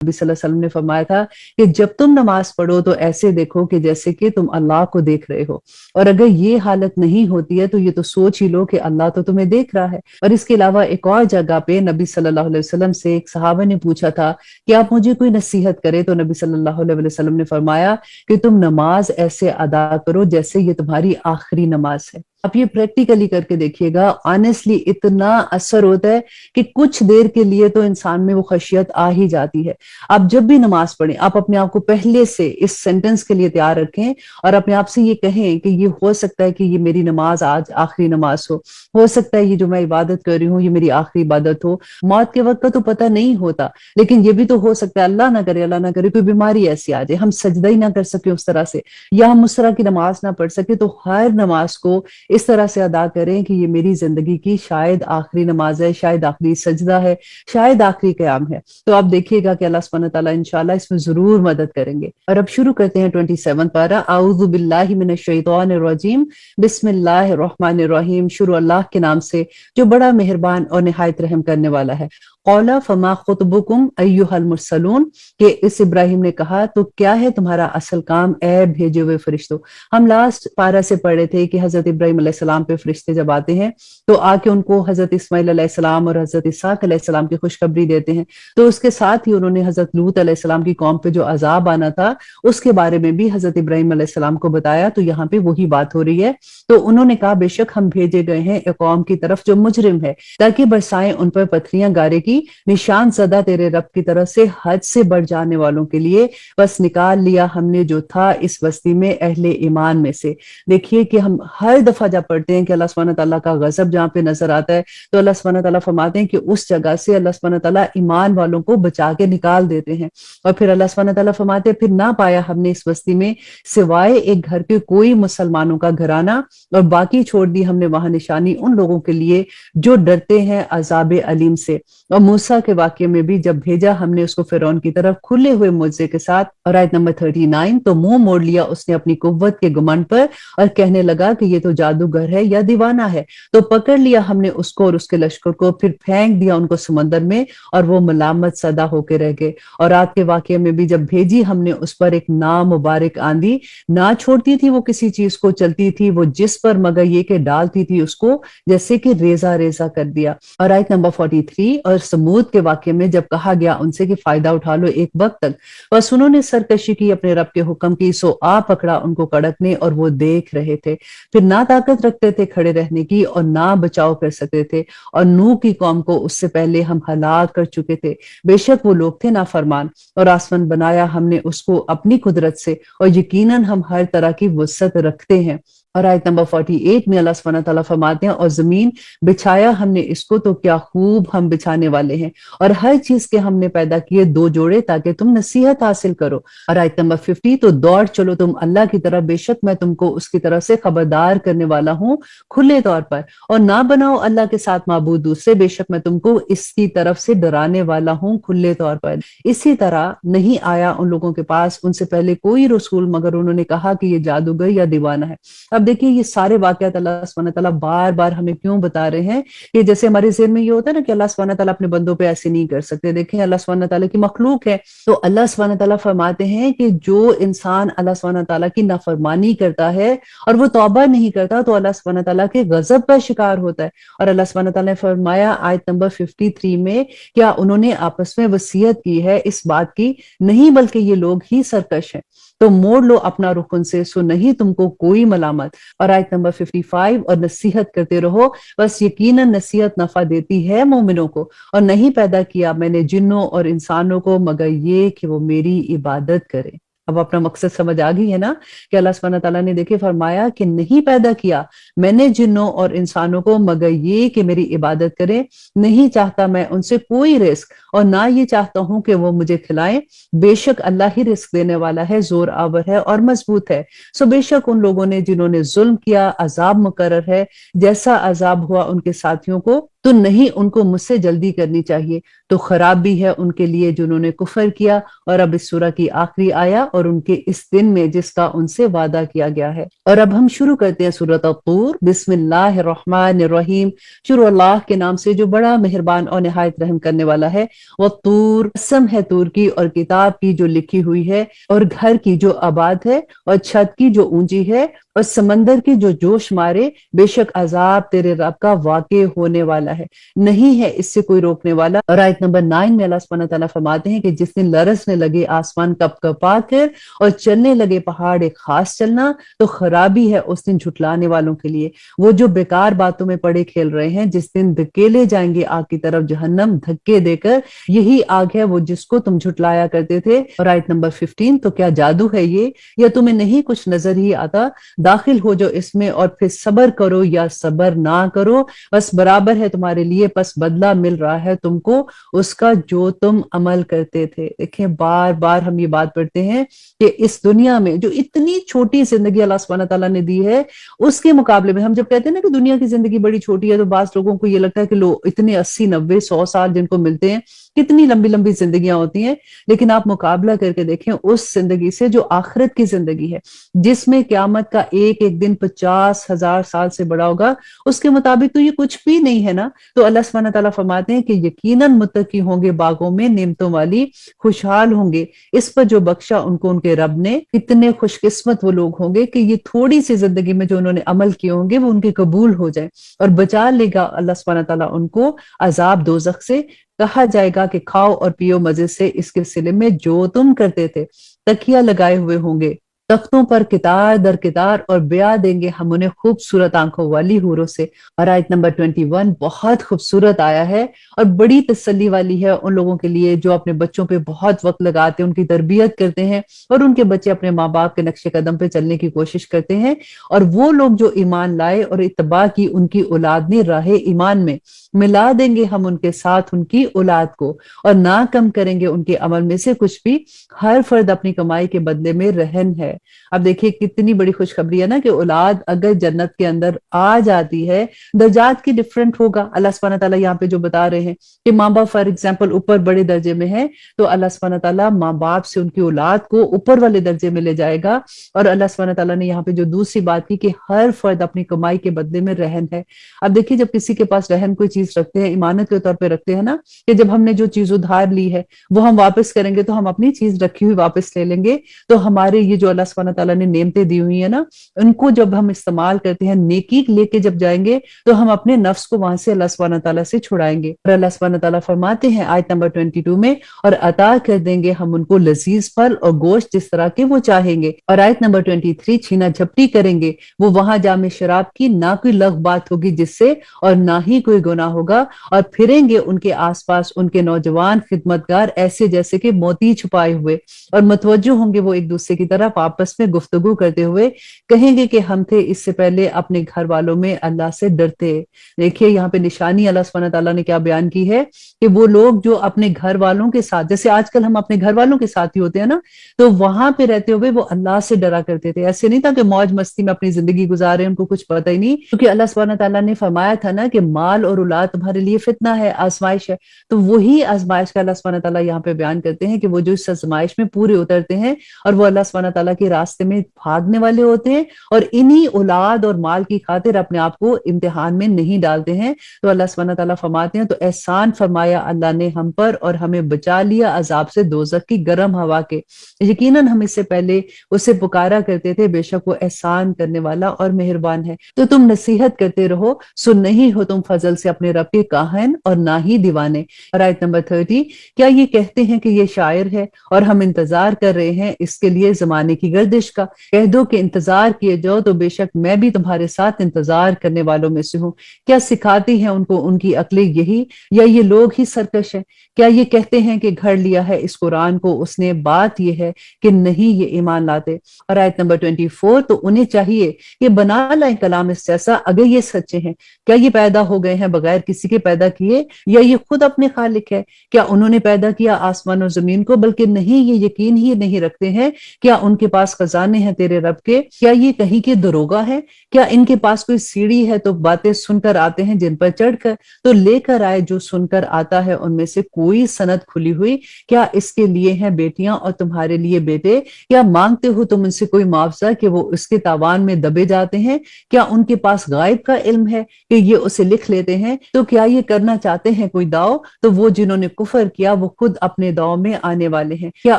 नबी सल्लल्लाहु अलैहि वसल्लम ने फरमाया था कि जब तुम नमाज पढ़ो तो ऐसे देखो कि जैसे कि तुम अल्लाह को देख रहे हो, और अगर ये हालत नहीं होती है तो ये तो सोच ही लो कि अल्लाह तो तुम्हें देख रहा है। और इसके अलावा एक और जगह पे नबी सल्लल्लाहु अलैहि वसल्लम से एक सहाबा ने पूछा था कि आप मुझे कोई नसीहत करें, तो नबी सल्लल्लाहु अलैहि वसल्लम ने फरमाया कि तुम नमाज ऐसे अदा करो जैसे ये तुम्हारी आखिरी नमाज है। आप ये प्रैक्टिकली करके देखिएगा, ऑनेस्टली इतना असर होता है कि कुछ देर के लिए तो इंसान में वो खशियत आ ही जाती है। आप जब भी नमाज पढ़ें, आप अपने आप को पहले से इस सेंटेंस के लिए तैयार रखें और अपने आप से ये कहें कि ये हो सकता है कि ये मेरी नमाज आज आखिरी नमाज हो सकता है ये जो मैं इबादत कर रही हूँ ये मेरी आखिरी इबादत हो। मौत के वक्त का तो पता नहीं होता, लेकिन ये भी तो हो सकता है अल्लाह ना करे कोई बीमारी ऐसी आ जाए, हम सजदा ही ना कर सके उस तरह से, या हम उस तरह की नमाज ना पढ़ सके। तो हर नमाज को इस तरह से अदा करें कि ये मेरी जिंदगी की शायद आखिरी नमाज है, शायद आखिरी सजदा है, शायद आखिरी क़याम है। तो आप देखिएगा कि अल्लाह सुब्हानहू व तआला इंशाल्लाह इसमें जरूर मदद करेंगे। और अब शुरू करते हैं 27 पारा। आऊज़ु बिल्लाहि मिनश शैतानिर रजीम, बिस्मिल्लाहिर रहमानिर रहीम। शुरू अल्लाह के नाम से जो बड़ा मेहरबान और निहायत रहम करने वाला है। क़ौला फमा खुतबुकुम अय्युहल मुरसलून, कि इस इब्राहिम ने कहा तो क्या है तुम्हारा असल काम ए भेजे हुए फरिश्तों। हम लास्ट पारा से पढ़े थे कि हजरत इब्राहिम अलैहिस्सलाम पे फरिश्ते जब आते हैं तो आके उनको हजरत इस्माइल अलैहिस्सलाम और हजरत इसहाक अलैहिस्सलाम की खुशखबरी देते हैं। तो उसके साथ ही उन्होंने हजरत लूत अलैहिस्सलाम की कौम पे जो अजाब आना था उसके बारे में भी हजरत इब्राहिम अलैहिस्सलाम को बताया। तो यहाँ पे वही बात हो रही है। तो उन्होंने कहा बेशक हम भेजे गए हैं एक कौम की तरफ जो मुजरिम है, ताकि बरसाएं उन पर पत्थरियां गारे की, निशान ज़दा तेरे रब की तरफ से हद से बढ़ जाने वालों के लिए, बस निकाल लिया हमने जो था इस बस्ती में अहले ईमान में से। देखिए कि हम हर दफा जब पढ़ते हैं कि अल्लाह सुब्हानहू व तआला का गजब जहाँ पे नजर आता है तो अल्लाह सुब्हानहू व तआला फरमाते हैं कि उस जगह से अल्लाह सुब्हानहू व तआला ईमान वालों को बचा के निकाल देते हैं। और फिर अल्लाह सुब्हानहू व तआला फरमाते हैं फिर ना पाया हमने इस बस्ती में सिवाय एक घर के कोई मुसलमानों का घराना, और बाकी छोड़ दी हमने वहां निशानी उन लोगों के लिए जो डरते हैं अजाब अलीम से। और मूसा के वाक्य में भी जब भेजा हमने उसको फिरौन की तरफ खुले हुए मुझे के साथ। और आयत नंबर 39, तो मुंह मोड़ लिया उसने अपनी कुव्वत के गुमंड पर और कहने लगा कि ये तो जादूगर है या दीवाना है। तो पकड़ लिया हमने उसको और उसके लश्कर को, फिर फेंक दिया उनको समंदर में और वो मलामत सदा होके रह गए। और रात के वाक्य में भी जब भेजी हमने उस पर एक नामुबारक आंधी, ना छोड़ती थी वो किसी चीज को, चलती थी वो जिस पर मगर ये के डालती थी उसको जैसे कि रेजा रेजा कर दिया। और आयत नंबर 43, और समूद के वाक्य में जब कहा गया उनसे कि फायदा उठा लो एक वक्त तक, बस उन्होंने सरकशी की अपने रब के हुक्म की, सो आ पकड़ा उनको कड़कने और वो देख रहे थे। फिर ना ताकत रखते थे खड़े रहने की और ना बचाव कर सकते थे। और नूह की कौम को उससे पहले हम हलाक कर चुके थे, बेशक वो लोग थे नाफरमान। और आसमान बनाया हमने उसको अपनी कुदरत से, और यकीनन हम हर तरह की वसअत रखते हैं। और आयत नंबर 48 में अल्लाह सुब्हानहू व तआला फरमाते हैं और जमीन बिछाया हमने इसको तो क्या खूब हम बिछाने वाले हैं, और हर चीज के हमने पैदा किए दो जोड़े ताकि तुम नसीहत हासिल करो। और आयत नंबर 50, तो दौड़ चलो तुम अल्लाह की तरफ, बेशक मैं तुमको उसकी तरफ से खबरदार करने वाला हूँ खुले तौर पर। और ना बनाओ अल्लाह के साथ माबूद दूसरे, बेशक मैं तुमको इसकी तरफ से डराने वाला हूँ खुले तौर पर। इसी तरह नहीं आया उन लोगों के पास उनसे पहले कोई रसूल मगर उन्होंने कहा कि ये जादूगर या दीवाना है। अब देखिए ये सारे वाकयात अल्लाह सुब्हानहू व तआला बार बार हमें क्यों बता रहे हैं कि जैसे हमारे ज़हन में ये होता है ना कि अल्लाह सुब्हानहू व तआला अपने बंदों पे ऐसे नहीं कर सकते। देखें अल्लाह सुब्हानहू व तआला की मखलूक है, तो अल्लाह सुब्हानहू व तआला फरमाते हैं कि जो इंसान अल्लाह सुब्हानहू व तआला की नाफरमानी करता है और वो तौबा नहीं करता तो अल्लाह सुब्हानहू व तआला के गजब का शिकार होता है। और अल्लाह सुब्हानहू व तआला ने फरमाया आयत नंबर 53 में, क्या उन्होंने आपस में वसीयत की है इस बात की, नहीं बल्कि ये लोग ही सरकश हैं। तो मोड़ लो अपना रुख उनसे, सो नहीं तुमको कोई मलामत। और आयत नंबर 55, और नसीहत करते रहो, बस यकीनन नसीहत नफा देती है मोमिनों को। और नहीं पैदा किया मैंने जिन्नों और इंसानों को मगर ये कि वो मेरी इबादत करें। अब अपना मकसद समझ आ गई है ना कि अल्लाह सुब्हानहू व तआला ने देखिए फरमाया कि नहीं पैदा किया मैंने जिन्नों और इंसानों को मगर ये कि मेरी इबादत करें। नहीं चाहता मैं उनसे कोई रिस्क, और ना ये चाहता हूं कि वो मुझे खिलाएं। बेशक अल्लाह ही रिस्क देने वाला है, जोर आवर है और मजबूत है। सो बेशक उन लोगों ने जिन्होंने जुल्म किया अजाब मुकर्रर है, जैसा अजाब हुआ उनके साथियों को تو نہیں ان کو مجھ سے جلدی کرنی چاہیے، تو خرابی ہے ان کے لیے جنہوں نے کفر کیا۔ اور اب اس سورہ کی آخری آیا اور ان کے اس دن میں جس کا ان سے وعدہ کیا گیا ہے۔ اور اب ہم شروع کرتے ہیں سورۃ الطور۔ بسم اللہ الرحمن الرحیم، شروع اللہ کے نام سے جو بڑا مہربان اور نہایت رحم کرنے والا ہے۔ والطور، قسم ہے طور کی اور کتاب کی جو لکھی ہوئی ہے، اور گھر کی جو آباد ہے، اور چھت کی جو اونچی ہے، اور سمندر کی جو جوش مارے، بے شک عذاب تیرے رب کا واقع ہونے والا ہے، نہیں ہے اس سے کوئی روکنے والا۔ اور آیت نمبر 9 میں اللہ سبحانہ تعالیٰ فرماتے ہیں کہ جس دن لرزنے لگے آسمان کپ کپا کر اور چلنے لگے پہاڑ ایک خاص چلنا، تو خرابی ہے اس دن جھٹلانے والوں کے لیے، وہ جو بیکار باتوں میں پڑے کھیل رہے ہیں، جس دن دھکیلے جائیں گے آگ کی طرف جہنم دھکے دے کر، یہی آگ ہے وہ جس کو تم جھٹلایا کرتے تھے۔ اور آیت نمبر 15، تو کیا جادو ہے یہ، یا تمہیں نہیں کچھ نظر ہی آتا، داخل ہو جو اس میں اور پھر صبر کرو یا صبر نہ کرو، بس برابر ہے تمہارے لیے، پس بدلہ مل رہا ہے تم کو اس کا جو تم عمل کرتے تھے۔ دیکھیں بار بار ہم یہ بات پڑھتے ہیں کہ اس دنیا میں جو اتنی چھوٹی زندگی اللہ سبحانہ تعالیٰ نے دی ہے، اس کے مقابلے میں ہم جب کہتے ہیں نا کہ دنیا کی زندگی بڑی چھوٹی ہے، تو بعض لوگوں کو یہ لگتا ہے کہ لوگ اتنے 80 90 100 سال جن کو ملتے ہیں، کتنی لمبی لمبی زندگیاں ہوتی ہیں، لیکن آپ مقابلہ کر کے دیکھیں اس زندگی سے جو آخرت کی زندگی ہے، جس میں قیامت کا ایک ایک دن 50,000 سال سے بڑا ہوگا، اس کے مطابق تو یہ کچھ بھی نہیں ہے نا۔ تو اللہ سبحانہ تعالیٰ فرماتے ہیں کہ یقیناً متقی ہوں گے باغوں میں نعمتوں والی، خوشحال ہوں گے اس پر جو بخشا ان کو ان کے رب نے، کتنے خوش قسمت وہ لوگ ہوں گے کہ یہ تھوڑی سی زندگی میں جو انہوں نے عمل کیے ہوں گے وہ ان کے قبول ہو جائیں، اور بچا لے گا اللہ سبحانہ تعالیٰ ان کو عذاب دوزخ سے۔ کہا جائے گا کہ کھاؤ اور پیو مزے سے اس کے صلے میں جو تم کرتے تھے، تکیہ لگائے ہوئے ہوں گے تختوں پر کتار در کتار، اور بیاہ دیں گے ہم انہیں خوبصورت آنکھوں والی حوروں سے۔ اور آیت نمبر 21 بہت خوبصورت آیا ہے اور بڑی تسلی والی ہے ان لوگوں کے لیے جو اپنے بچوں پہ بہت وقت لگاتے ہیں، ان کی تربیت کرتے ہیں، اور ان کے بچے اپنے ماں باپ کے نقش قدم پہ چلنے کی کوشش کرتے ہیں۔ اور وہ لوگ جو ایمان لائے اور اتباع کی ان کی اولاد نے راہ ایمان میں، ملا دیں گے ہم ان کے ساتھ ان کی اولاد کو، اور نہ کم کریں گے ان کے عمل میں سے کچھ بھی، ہر فرد اپنی کمائی کے بدلے میں رہن ہے۔ اب دیکھیے کتنی بڑی خوشخبری ہے نا کہ اولاد اگر جنت کے اندر آ جاتی ہے، درجات کی ڈفرنٹ ہوگا۔ اللہ سبحانہ تعالیٰ یہاں پہ جو بتا رہے ہیں کہ ماں باپ فار ایگزامپل اوپر بڑے درجے میں ہیں، تو اللہ سبحانہ تعالیٰ ماں باپ سے ان کی اولاد کو اوپر والے درجے میں لے جائے گا۔ اور اللہ سبحانہ تعالیٰ نے یہاں پہ جو دوسری بات کی کہ ہر فرد اپنی کمائی کے بدلے میں رہن ہے۔ اب دیکھیے جب کسی کے پاس رہن کوئی چیز رکھتے ہیں، امانت کے طور پہ رکھتے ہیں نا، کہ جب ہم نے جو چیز ادھار لی ہے وہ ہم واپس کریں گے، تو ہم اپنی چیز رکھی ہوئی واپس لے لیں گے۔ تو ہمارے یہ جو اللہ سبحانہ تعالیٰ نے نعمتیں دی ہوئی ہیں نا، ان کو جب ہم استعمال کرتے ہیں، نیکی لے کے جب جائیں گے، تو ہم اپنے نفس کو وہاں سے اللہ سبحانہ تعالیٰ سے چھڑائیں گے۔ اور اللہ سبحانہ تعالیٰ فرماتے ہیں آیت نمبر 22 میں، اور عطا کر دیں گے ہم ان کو لذیذ پھل اور گوشت جس طرح کے وہ چاہیں گے۔ اور آیت نمبر 23، چھینا جھپٹی کریں گے وہ وہاں جام شراب کی، نہ کوئی لغو بات ہوگی جس سے، اور نہ ہی کوئی گناہ ہوگا، اور پھریں گے ان کے آس پاس ان کے نوجوان خدمتگار ایسے جیسے کہ موتی چھپائے ہوئے، اور متوجہ ہوں گے وہ ایک دوسرے کی طرف آپس میں گفتگو کرتے ہوئے، کہیں گے کہ ہم تھے اس سے پہلے اپنے گھر والوں میں اللہ سے ڈرتے۔ دیکھیے یہاں پہ نشانی اللہ سبحانہ تعالیٰ نے کیا بیان کی ہے کہ وہ لوگ جو اپنے گھر والوں کے ساتھ، جیسے آج کل ہم اپنے گھر والوں کے ساتھ ہی ہوتے ہیں نا، تو وہاں پہ رہتے ہوئے وہ اللہ سے ڈرا کرتے تھے۔ ایسے نہیں تھا کہ موج مستی میں اپنی زندگی گزارے، ان کو کچھ پتہ ہی نہیں، کیونکہ اللہ سبحانہ تعالیٰ نے فرمایا تھا نا کہ مال اور اولاد تمہارے لیے فتنہ ہے، آزمائش ہے۔ تو وہی آزمائش کا اللہ سبحانہ تعالیٰ یہاں پہ بیان کرتے ہیں کہ وہ جو اس آزمائش میں پورے اترتے ہیں اور وہ اللہ سبحانہ تعالیٰ کے راستے میں بھاگنے والے ہوتے ہیں، اور انہی اولاد اور مال کی خاطر اپنے آپ کو امتحان میں نہیں ڈالتے ہیں، تو اللہ سبحانہ تعالیٰ فرماتے ہیں تو احسان فرمایا اللہ نے ہم پر، اور ہمیں بچا لیا عذاب سے دوزخ کی گرم ہوا کے۔ یقیناً ہم اس سے پہلے اسے پکارا کرتے تھے، بے شک وہ احسان کرنے والا اور مہربان ہے۔ تو تم نصیحت کرتے رہو، سن نہیں ہو تم فضل سے اپنے رب کے کاہن اور نہ ہی دیوانے۔ اور آیت نمبر 30، کیا یہ کہتے ہیں کہ یہ شاعر ہے اور ہم انتظار کر رہے ہیں اس کے لیے زمانے کی گردش کا؟ کہہ دو کہ انتظار کیے جاؤ تو بے شک میں بھی تمہارے ساتھ انتظار کرنے والوں میں سے ہوں۔ کیا سکھاتی ہیں ان کو ان کی عقلیں یہی، یا یہ لوگ ہی سرکش ہیں؟ کیا یہ کہتے ہیں کہ گھڑ لیا ہے اس قرآن کو اس نے، بات یہ ہے کہ نہیں یہ ایمان لاتے۔ اور آیت نمبر 24، تو انہیں چاہیے کہ بنا لائیں کلام اس جیسا اگر یہ سچے ہیں۔ کیا یہ پیدا ہو گئے ہیں بغیر کسی کے پیدا کیے، یا یہ خود اپنے خالق ہے؟ کیا انہوں نے پیدا کیا آسمان اور زمین کو؟ بلکہ نہیں، یہ یقین ہی نہیں رکھتے ہیں۔ کیا ان کے पास खजाने हैं तेरे रब के, क्या ये कहीं के दरोगा है? क्या इनके पास कोई सीढ़ी है तो बातें सुनकर आते हैं जिन पर चढ़कर? तो लेकर आए जो सुनकर आता है उनमें से कोई सनद खुली हुई। क्या इसके लिए हैं बेटियां और तुम्हारे लिए बेटे? क्या मांगते हो तुम उनसे कोई मुआवजा कि वो उसके तावान में दबे जाते हैं? क्या उनके पास गायब का इल्म है कि ये उसे लिख लेते हैं? तो क्या ये करना चाहते हैं कोई दाव? तो वो जिन्होंने कुफर किया वो खुद अपने दाव में आने वाले हैं। क्या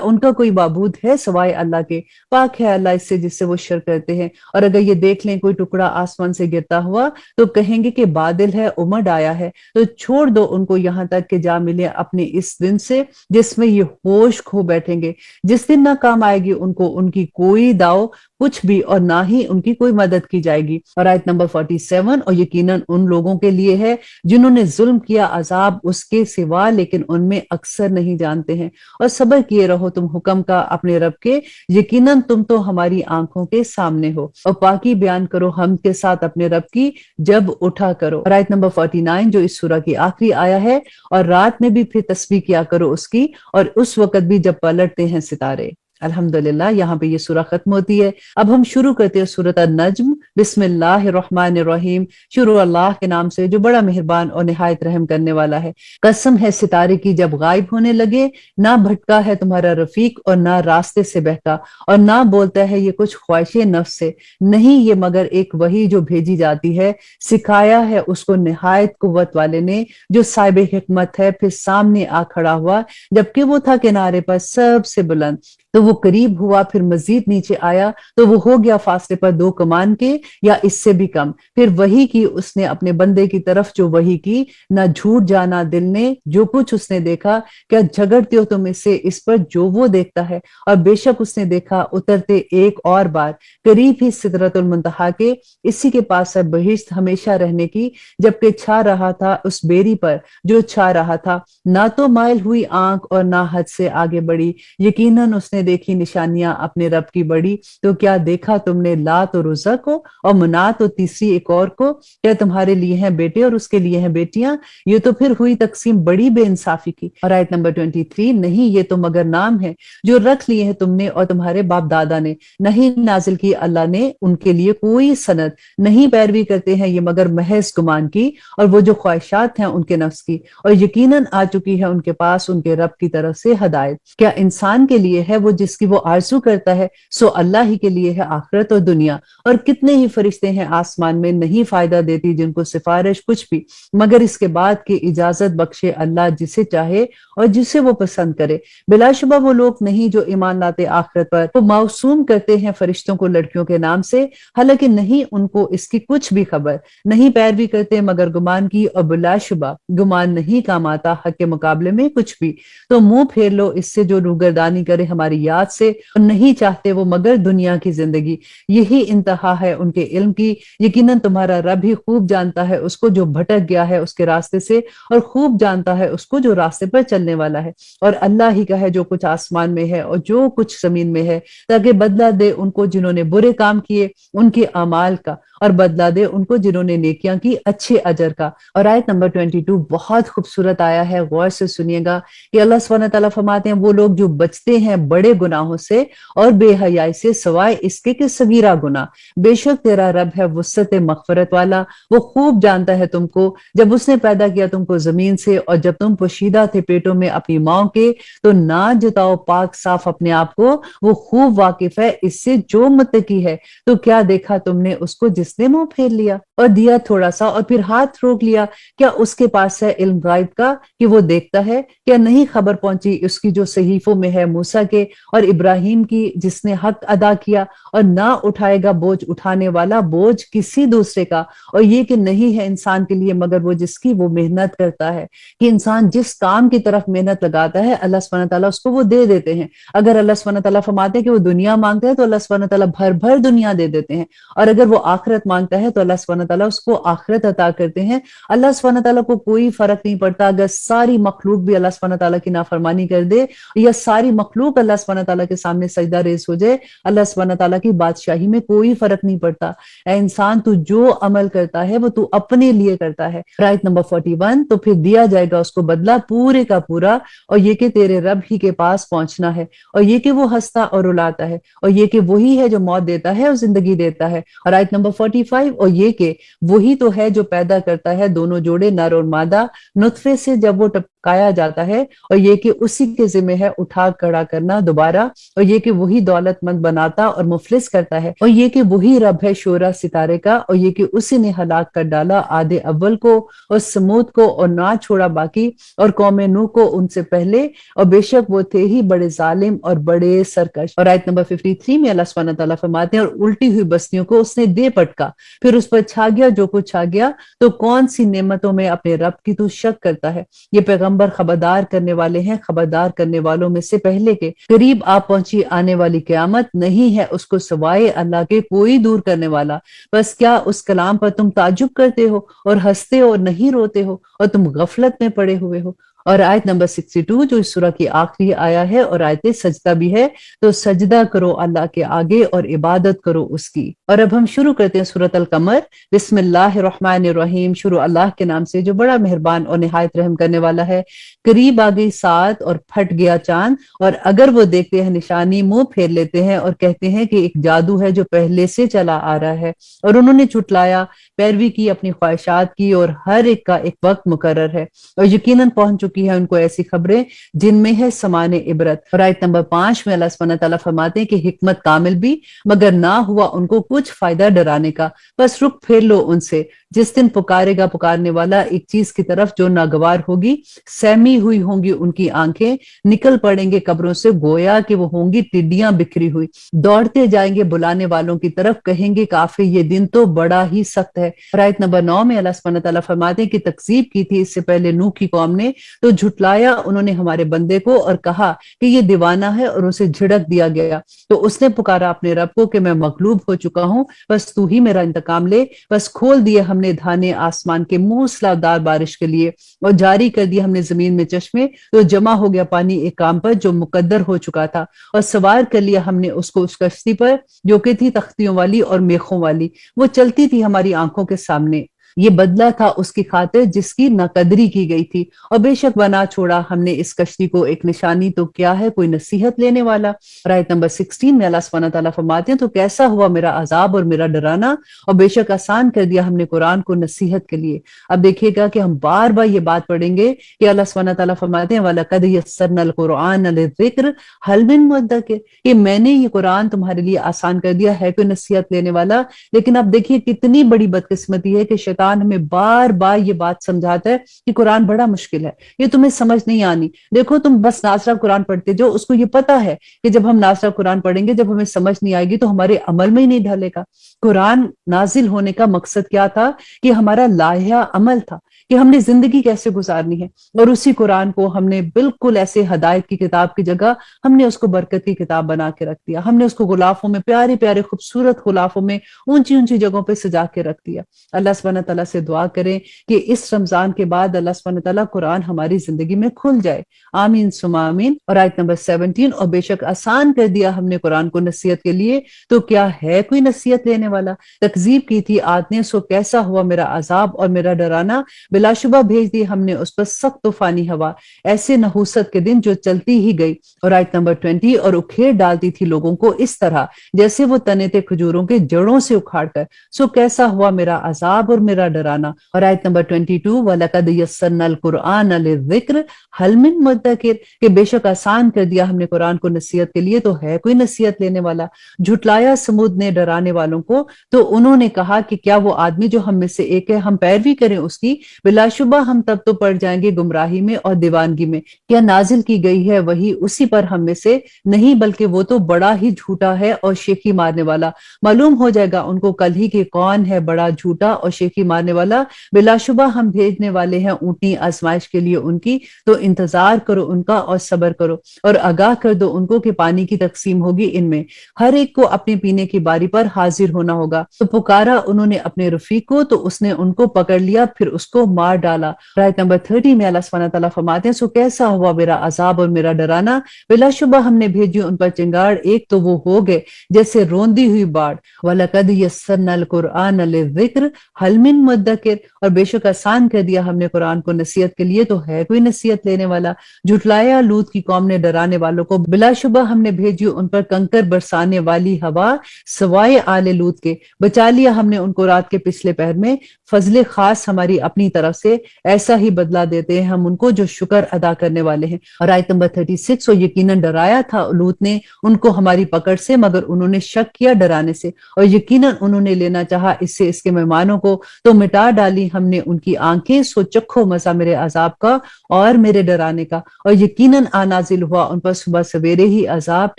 उनका कोई माबूद है सिवाय अल्लाह के? पाक है अल्लाह इससे जिससे वो शर करते हैं। और अगर ये देख लें कोई टुकड़ा आसमान से गिरता हुआ तो कहेंगे कि बादल है, उमड़ आया है। तो छोड़ दो उनको यहाँ तक कि जा मिले अपने इस दिन से जिसमें ये होश खो बैठेंगे, जिस दिन ना काम आएगी उनको उनकी कोई दाव कुछ भी, और ना ही उनकी कोई मदद की जाएगी। और आयत नंबर 47, और यकीनन उन लोगों के लिए है जिन्होंने जुल्म किया अजाब उसके सिवा, लेकिन उनमें अक्सर नहीं जानते हैं। और सब्र किए रहो तुम हुक्म का अपने रब के, यकीनन तुम तो हमारी आंखों के सामने हो। और पाकी बयान करो हम के साथ अपने रब की जब उठा करो। और आयत नंबर 49 जो इस सूरह की आखिरी आया है, और रात में भी फिर तस्बीह किया करो उसकी, और उस वक्त भी जब पलटते हैं सितारे। अल्हम्दुलिल्लाह, यहाँ पे ये सूरह खत्म होती है। अब हम शुरू करते हैं सूरत अन-नज्म। बिस्मिल्लाहिर्रहमानिर्रहीम, शुरू अल्लाह के नाम से जो बड़ा मेहरबान और निहायत रहम करने वाला है। कसम है सितारे की जब गायब होने लगे, ना भटका है तुम्हारा रफीक और ना रास्ते से बहका, और ना बोलता है ये कुछ ख्वाहिश नफ्स से, नहीं ये मगर एक वही जो भेजी जाती है, सिखाया है उसको निहायत कुव्वत वाले ने जो साहिब हिकमत है। फिर सामने आ खड़ा हुआ जबकि वो था किनारे पर सबसे बुलंद, तो वो करीब हुआ फिर मजीद नीचे आया, तो वो हो गया फासले पर 2 कमान के या इससे भी कम। फिर वही की उसने अपने बंदे की तरफ जो वही की, ना झूठ जाना दिल ने जो कुछ उसने देखा, क्या झगड़ते हो तुम इससे इस पर जो वो देखता है। और बेशक उसने देखा उतरते एक और बार करीब ही सिदरतुल मुंतहा के, इसी के पास है बहिश्त हमेशा रहने की, जबकि छा रहा था उस बेरी पर जो छा रहा था, ना तो माइल हुई आंख और ना हद से आगे बढ़ी। यकीनन उसने देखी निशानियां अपने रब की बड़ी, तो क्या देखा तुमने लात और उज़्ज़ा को और मनात और तीसरी एक और को? क्या तुम्हारे लिए हैं बेटे और उसके लिए हैं बेटियां? ये तो फिर हुई तकसीम बड़ी बेइंसाफी की। और आयत नंबर 23, नहीं ये तो मगर नाम है जो रख लिए हैं तुमने और तुम्हारे बाप दादा ने, नहीं नाजिल की अल्लाह ने उनके लिए कोई सनद, नहीं पैरवी करते हैं ये मगर महज गुमान की और वो जो ख्वाहिशात हैं उनके नफ्स की। और यकीनन आ चुकी है उनके पास उनके रब की तरफ से हदायत। क्या इंसान के लिए है वो जिसकी वो आरजू करता है? सो अल्लाह ही के लिए है आखिरत और दुनिया। और कितने ही फरिश्ते हैं आसमान में, नहीं फायदा देती जिनको सिफारिश कुछ भी, मगर इसके बाद की इजाजत बख्शे अल्लाह जिसे चाहे और जिसे वो पसंद करे। बिलाशुबा वो लोग नहीं जो ईमान लाते आखिरत पर, वो मासूम करते हैं फरिश्तों को लड़कियों के नाम से, हालांकि नहीं उनको इसकी कुछ भी खबर, नहीं पैरवी करते मगर गुमान की, और बिलाशुबा गुमान नहीं काम आता हक के मुकाबले में कुछ भी। तो मुंह फेर लो इससे जो रूगरदानी करे हमारी याद से, और नहीं चाहते वो मगर दुनिया की जिंदगी। यही इंतहा है उनके इल्म की। यकीनन तुम्हारा रब ही खूब जानता है उसको जो भटक गया है उसके रास्ते से, और खूब जानता है उसको जो रास्ते पर चलने वाला है। और अल्लाह ही का है जो कुछ आसमान में है और जो कुछ जमीन में है, ताकि बदला दे उनको जिन्होंने बुरे काम किए उनके अमाल का, और बदला दे उनको जिन्होंने नेकियां की अच्छे अजर का। और आयत नंबर 22 बहुत खूबसूरत आया है, गौर से सुनिएगा कि अल्लाह सुब्हानहू तआला फरमाते हैं वो लोग जो बचते हैं बड़े गुनाहों से और बेहयाई से, सवाए इसके कि सगीरा गुनाह, बेशक तेरा रब है वुस्सत मगफरत वाला, वो खूब जानता है तुमको। जब उसने पैदा किया तुमको जमीन से और जब तुम पोशीदा थे पेटों में अपनी माओ के, तो ना जताओ पाक साफ अपने आप को, वो खूब वाकिफ है इससे जो मुत्तकी है। तो क्या देखा तुमने उसको जिसने मुंह फेर लिया और दिया थोड़ा सा और फिर हाथ रोक लिया? क्या उसके पास है इल्म गायब का कि वो देखता है? क्या नहीं खबर पहुंची उसकी जो सहीफों में है मूसा के और इब्राहिम की, जिसने हक अदा किया और ना उठाएगा बोझ उठाने वाला बोझ किसी दूसरे का। और ये कि नहीं है इंसान के लिए मगर वो जिसकी वो मेहनत करता है, कि इंसान जिस काम की तरफ मेहनत लगाता है अल्लाह सुब्हानहू तआला उसको वो दे देते हैं। अगर अल्लाह सुब्हानहू तआला फरमाते हैं कि वो दुनिया मांगते हैं तो अल्लाह सुब्हानहू तआला भर भर दुनिया दे देते हैं, और अगर वो आखिरत मांगता है तो अल्लाह सुब्हानहू तआला उसको आखिरत अता करते हैं। अल्लाह सुब्हानहू तआला को कोई फर्क नहीं पड़ता अगर सारी मखलूक भी अल्लाह सुब्हानहू तआला की नाफरमानी कर दे या सारी मखलूक अल्लाह सुब्हानहू सुब्हान तआला के सामने सजदा रेज हो जाए, अल्लाह सुब्हान तआला की बादशाही में कोई फर्क नहीं पड़ता। ऐ इंसान, तू जो अमल करता है वो तू अपने लिए करता है। आयत नंबर 41, तो फिर दिया जाएगा उसको बदला पूरे का पूरा, और ये कि तेरे रब ही के पास पहुंचना है, और ये कि वो हंसता और रुलाता है, और ये कि वही है जो मौत देता है और जिंदगी देता है। और आयत नंबर 45, और ये कि वही तो है जो पैदा करता है दोनों जोड़े नर और मादा नुत्फे से जब वो टपकाया जाता है, और ये कि उसी के जिम्मे है उठा खड़ा करना दोबारा, और ये कि वही दौलतमंद बनाता और मुफलिस करता है, और ये कि वही रब है शोरा सितारे का, और ये कि उसी ने हलाक कर डाला आदे अव्वल को और समूद को, और ना छोड़ा बाकी और कौम नूह को उनसे पहले, और बेशक वो थे ही बड़े जालिम और बड़े सरकश। और आयत नंबर 53 में अल्लाह सुब्हानहू तआला फरमाते हैं, और उल्टी हुई बस्तियों को उसने दे पटका, फिर उस पर छा गया जो कुछ छा गया, तो कौन सी नेमतों में अपने रब की तू शक करता है। ये पैगंबर खबरदार करने वाले हैं खबरदार करने वालों में से पहले के। करीब आ पहुंची आने वाली क़यामत, नहीं है उसको सिवाय अल्लाह के कोई दूर करने वाला। बस क्या उस कलाम पर तुम ताज्जुब करते हो और हंसते हो और नहीं रोते हो, और तुम गफलत में पड़े हुए हो। और आयत नंबर 62 जो इस सूरह की आखिरी आया है और आयत सजदा भी है, तो सजदा करो अल्लाह के आगे और इबादत करो उसकी। और अब हम शुरू करते हैं सूरत अल कमर। बिस्मिल्लाहिर्रहमानिर्रहीम, शुरू अल्लाह के नाम से जो बड़ा मेहरबान और निहायत रहम करने वाला है। करीब आ गई सात और फट गया चांद, और अगर वो देखते हैं निशानी मुंह फेर लेते हैं और कहते हैं कि एक जादू है जो पहले से चला आ रहा है। और उन्होंने झुटलाया, पैरवी की, अपनी ख्वाहिशात की, और हर एक का एक वक्त मुकर्रर है, और यकीनन पहुंच की है उनको ऐसी खबरें जिनमें है समाने इबरत। और आयत नंबर 5 में अल्लाह सुब्हानहू तआला फरमाते हैं कि हिकमत कामिल भी, मगर ना हुआ उनको कुछ फायदा डराने का, बस रुख फेर लो उनसे। जिस दिन पुकारेगा पुकारने वाला एक चीज की तरफ जो नागवार होगी, सहमी हुई होंगी उनकी आंखें, निकल पड़ेंगे कब्रों से गोया कि वो होंगी टिड्डियां बिखरी हुई, दौड़ते जाएंगे बुलाने वालों की तरफ, कहेंगे काफी ये दिन तो बड़ा ही सख्त है। आयत नंबर 9 में अल्लाह सुब्हानहू तआला फरमाते हैं कि तकजीब की थी इससे पहले नूह की कौम ने, तो झुटलाया उन्होंने हमारे बंदे को और कहा कि ये दीवाना है, और उसे झिड़क दिया गया। तो उसने पुकारा अपने रब को कि मैं मगलूब हो चुका हूं, बस तू ही मेरा इंतकाम ले। बस खोल दिए हमने धाने आसमान के मूसलाधार बारिश के लिए, और जारी कर दिया हमने जमीन में चश्मे, तो जमा हो गया पानी एक काम पर जो मुकद्दर हो चुका था, और सवार कर लिया हमने उसको उस कश्ती पर जो कि थी तख्तियों वाली और मेखों वाली, वो चलती थी हमारी आंखों के सामने। ये बदला था उसकी खातिर जिसकी नाकदरी की गई थी, और बेशक बना छोड़ा हमने इस कश्ती को एक निशानी, तो क्या है कोई नसीहत लेने वाला। आयत नंबर 16 में अल्लाह सुब्हानहू तआला फरमाते हैं, तो कैसा हुआ मेरा अजाब और मेरा डराना, और बेशक आसान कर दिया हमने कुरान को नसीहत के लिए। अब देखिएगा कि हम बार बार ये बात पढ़ेंगे कि अल्लाह सुब्हानहू तआला फरमाते हैं, वलक़द यस्सरनल कुरआन लिज़िक्र हल मिन मुद्दकिर, कि मैंने ये कुरान तुम्हारे लिए आसान कर दिया, है कोई नसीहत लेने वाला। लेकिन अब देखिए कितनी बड़ी बदकिस्मती है कि शैतान हमें बार बार ये बात समझाता है कि कुरान बड़ा मुश्किल है, ये तुम्हें समझ नहीं आनी। देखो तुम बस नासरा कुरान पढ़ते जो, उसको ये पता है कि जब हम नासरा कुरान पढ़ेंगे, जब हमें समझ नहीं आएगी तो हमारे अमल में ही नहीं ढलेगा। कुरान नाजिल होने का मकसद क्या था कि हमारा लाया अमल था कि हमने जिंदगी कैसे गुजारनी है, और उसी कुरान को हमने बिल्कुल ऐसे हदायत की किताब की जगह हमने उसको बरकत की किताब बना के रख दिया। हमने उसको गुलाफों में, प्यारे प्यारे खूबसूरत गुलाफों में, ऊंची ऊंची जगहों पे सजा के रख दिया। अल्लाह सुब्हानहू तआला से दुआ करें कि इस रमजान के बाद अल्लाह सुब्हानहू तआला कुरान हमारी जिंदगी में खुल जाए, आमीन सुमा आमीन। और आयत नंबर 17, और बेशक आसान कर दिया हमने कुरान को नसीहत के लिए, तो क्या है कोई नसीहत लेने वाला। तकजीब की थी आद ने, सो कैसा हुआ मेरा अजाब और मेरा डराना, बिलाशुबा भेज दी हमने उस पर सख्त तूफानी हवा, ऐसे नहूसत के दिन जो चलती ही गई। और आयत नंबर 20, और उखेड़ डालती थी लोगों को इस तरह जैसे वो तने थे खजूरों के जड़ों से उखाड़ कर, सो कैसा हुआ मेरा अजाब और मेरा डराना। और आयत नंबर 22, वलक़द यस्सरनल कुरआन लिज़िक्र हल मिन मुद्दकिर, कि बेशक आसान कर दिया हमने कुरान को नसीहत के लिए, तो है कोई नसीहत लेने वाला। झुटलाया समूद ने डराने वालों को, तो उन्होंने कहा कि क्या वो आदमी जो हम में से एक है, हम पैरवी करें उसकी, बिलाशुबा हम तब तो पड़ जाएंगे गुमराही में और दीवानगी में। क्या नाजिल की गई है वही उसी पर हम में से नहीं, बल्कि वो तो बड़ा ही झूठा है और शेखी मारने वाला। मालूम हो जाएगा उनको कल ही कि कौन है बड़ा झूठा और शेखी मारने वाला। बिलाशुबा हम भेजने वाले हैं ऊंटनी आजमाइश के लिए उनकी, तो इंतजार करो उनका और सब्र करो, और आगाह कर दो उनको कि पानी की तकसीम होगी, इनमें हर एक को अपने पीने की बारी पर हाजिर होना होगा। तो पुकारा उन्होंने अपने रफीक को, तो उसने उनको पकड़ लिया, फिर उसको मार डाला। आयत नंबर 30 में अल्लाह सुब्हानहू व तआला फरमाते हैं, सो कैसा हुआ मेरा अजाब और मेरा डराना, बिलाशुबा हमने भेजी उन पर चिंगाड़, एक तो वो हो गए जैसे रोंदी हुई बाढ़। वलकद यस्सरनल कुरआन लिज़िक्र हल मिन मुद्दकिर, और बेशक आसान कर दिया हमने कुरान को नसीहत के लिए, तो है कोई नसीहत लेने वाला। झुटलाया लूत की कौम ने डराने वालों को, बिलाशुबा हमने भेजी उन पर कंकर बरसाने वाली हवा सवाए आले लूत के, बचा लिया हमने उनको रात के पिछले पहर में, फजले खास हमारी अपनी तरफ से, ऐसा ही बदला देते हैं हम उनको जो शुक्र अदा करने वाले हैं। और आयत नंबर 36, और यकीनन डराया था लूत ने उनको हमारी पकड़ से, मगर उन्होंने शक किया डराने से, और यकीनन उन्होंने लेना चाहा इससे इसके मेहमानों को, तो मिटा डाली हमने उनकी आंखें, सो चखो मजा मेरे अजाब का और मेरे डराने का। और यकीनन आनाजिल हुआ उन पर सुबह सवेरे ही अजाब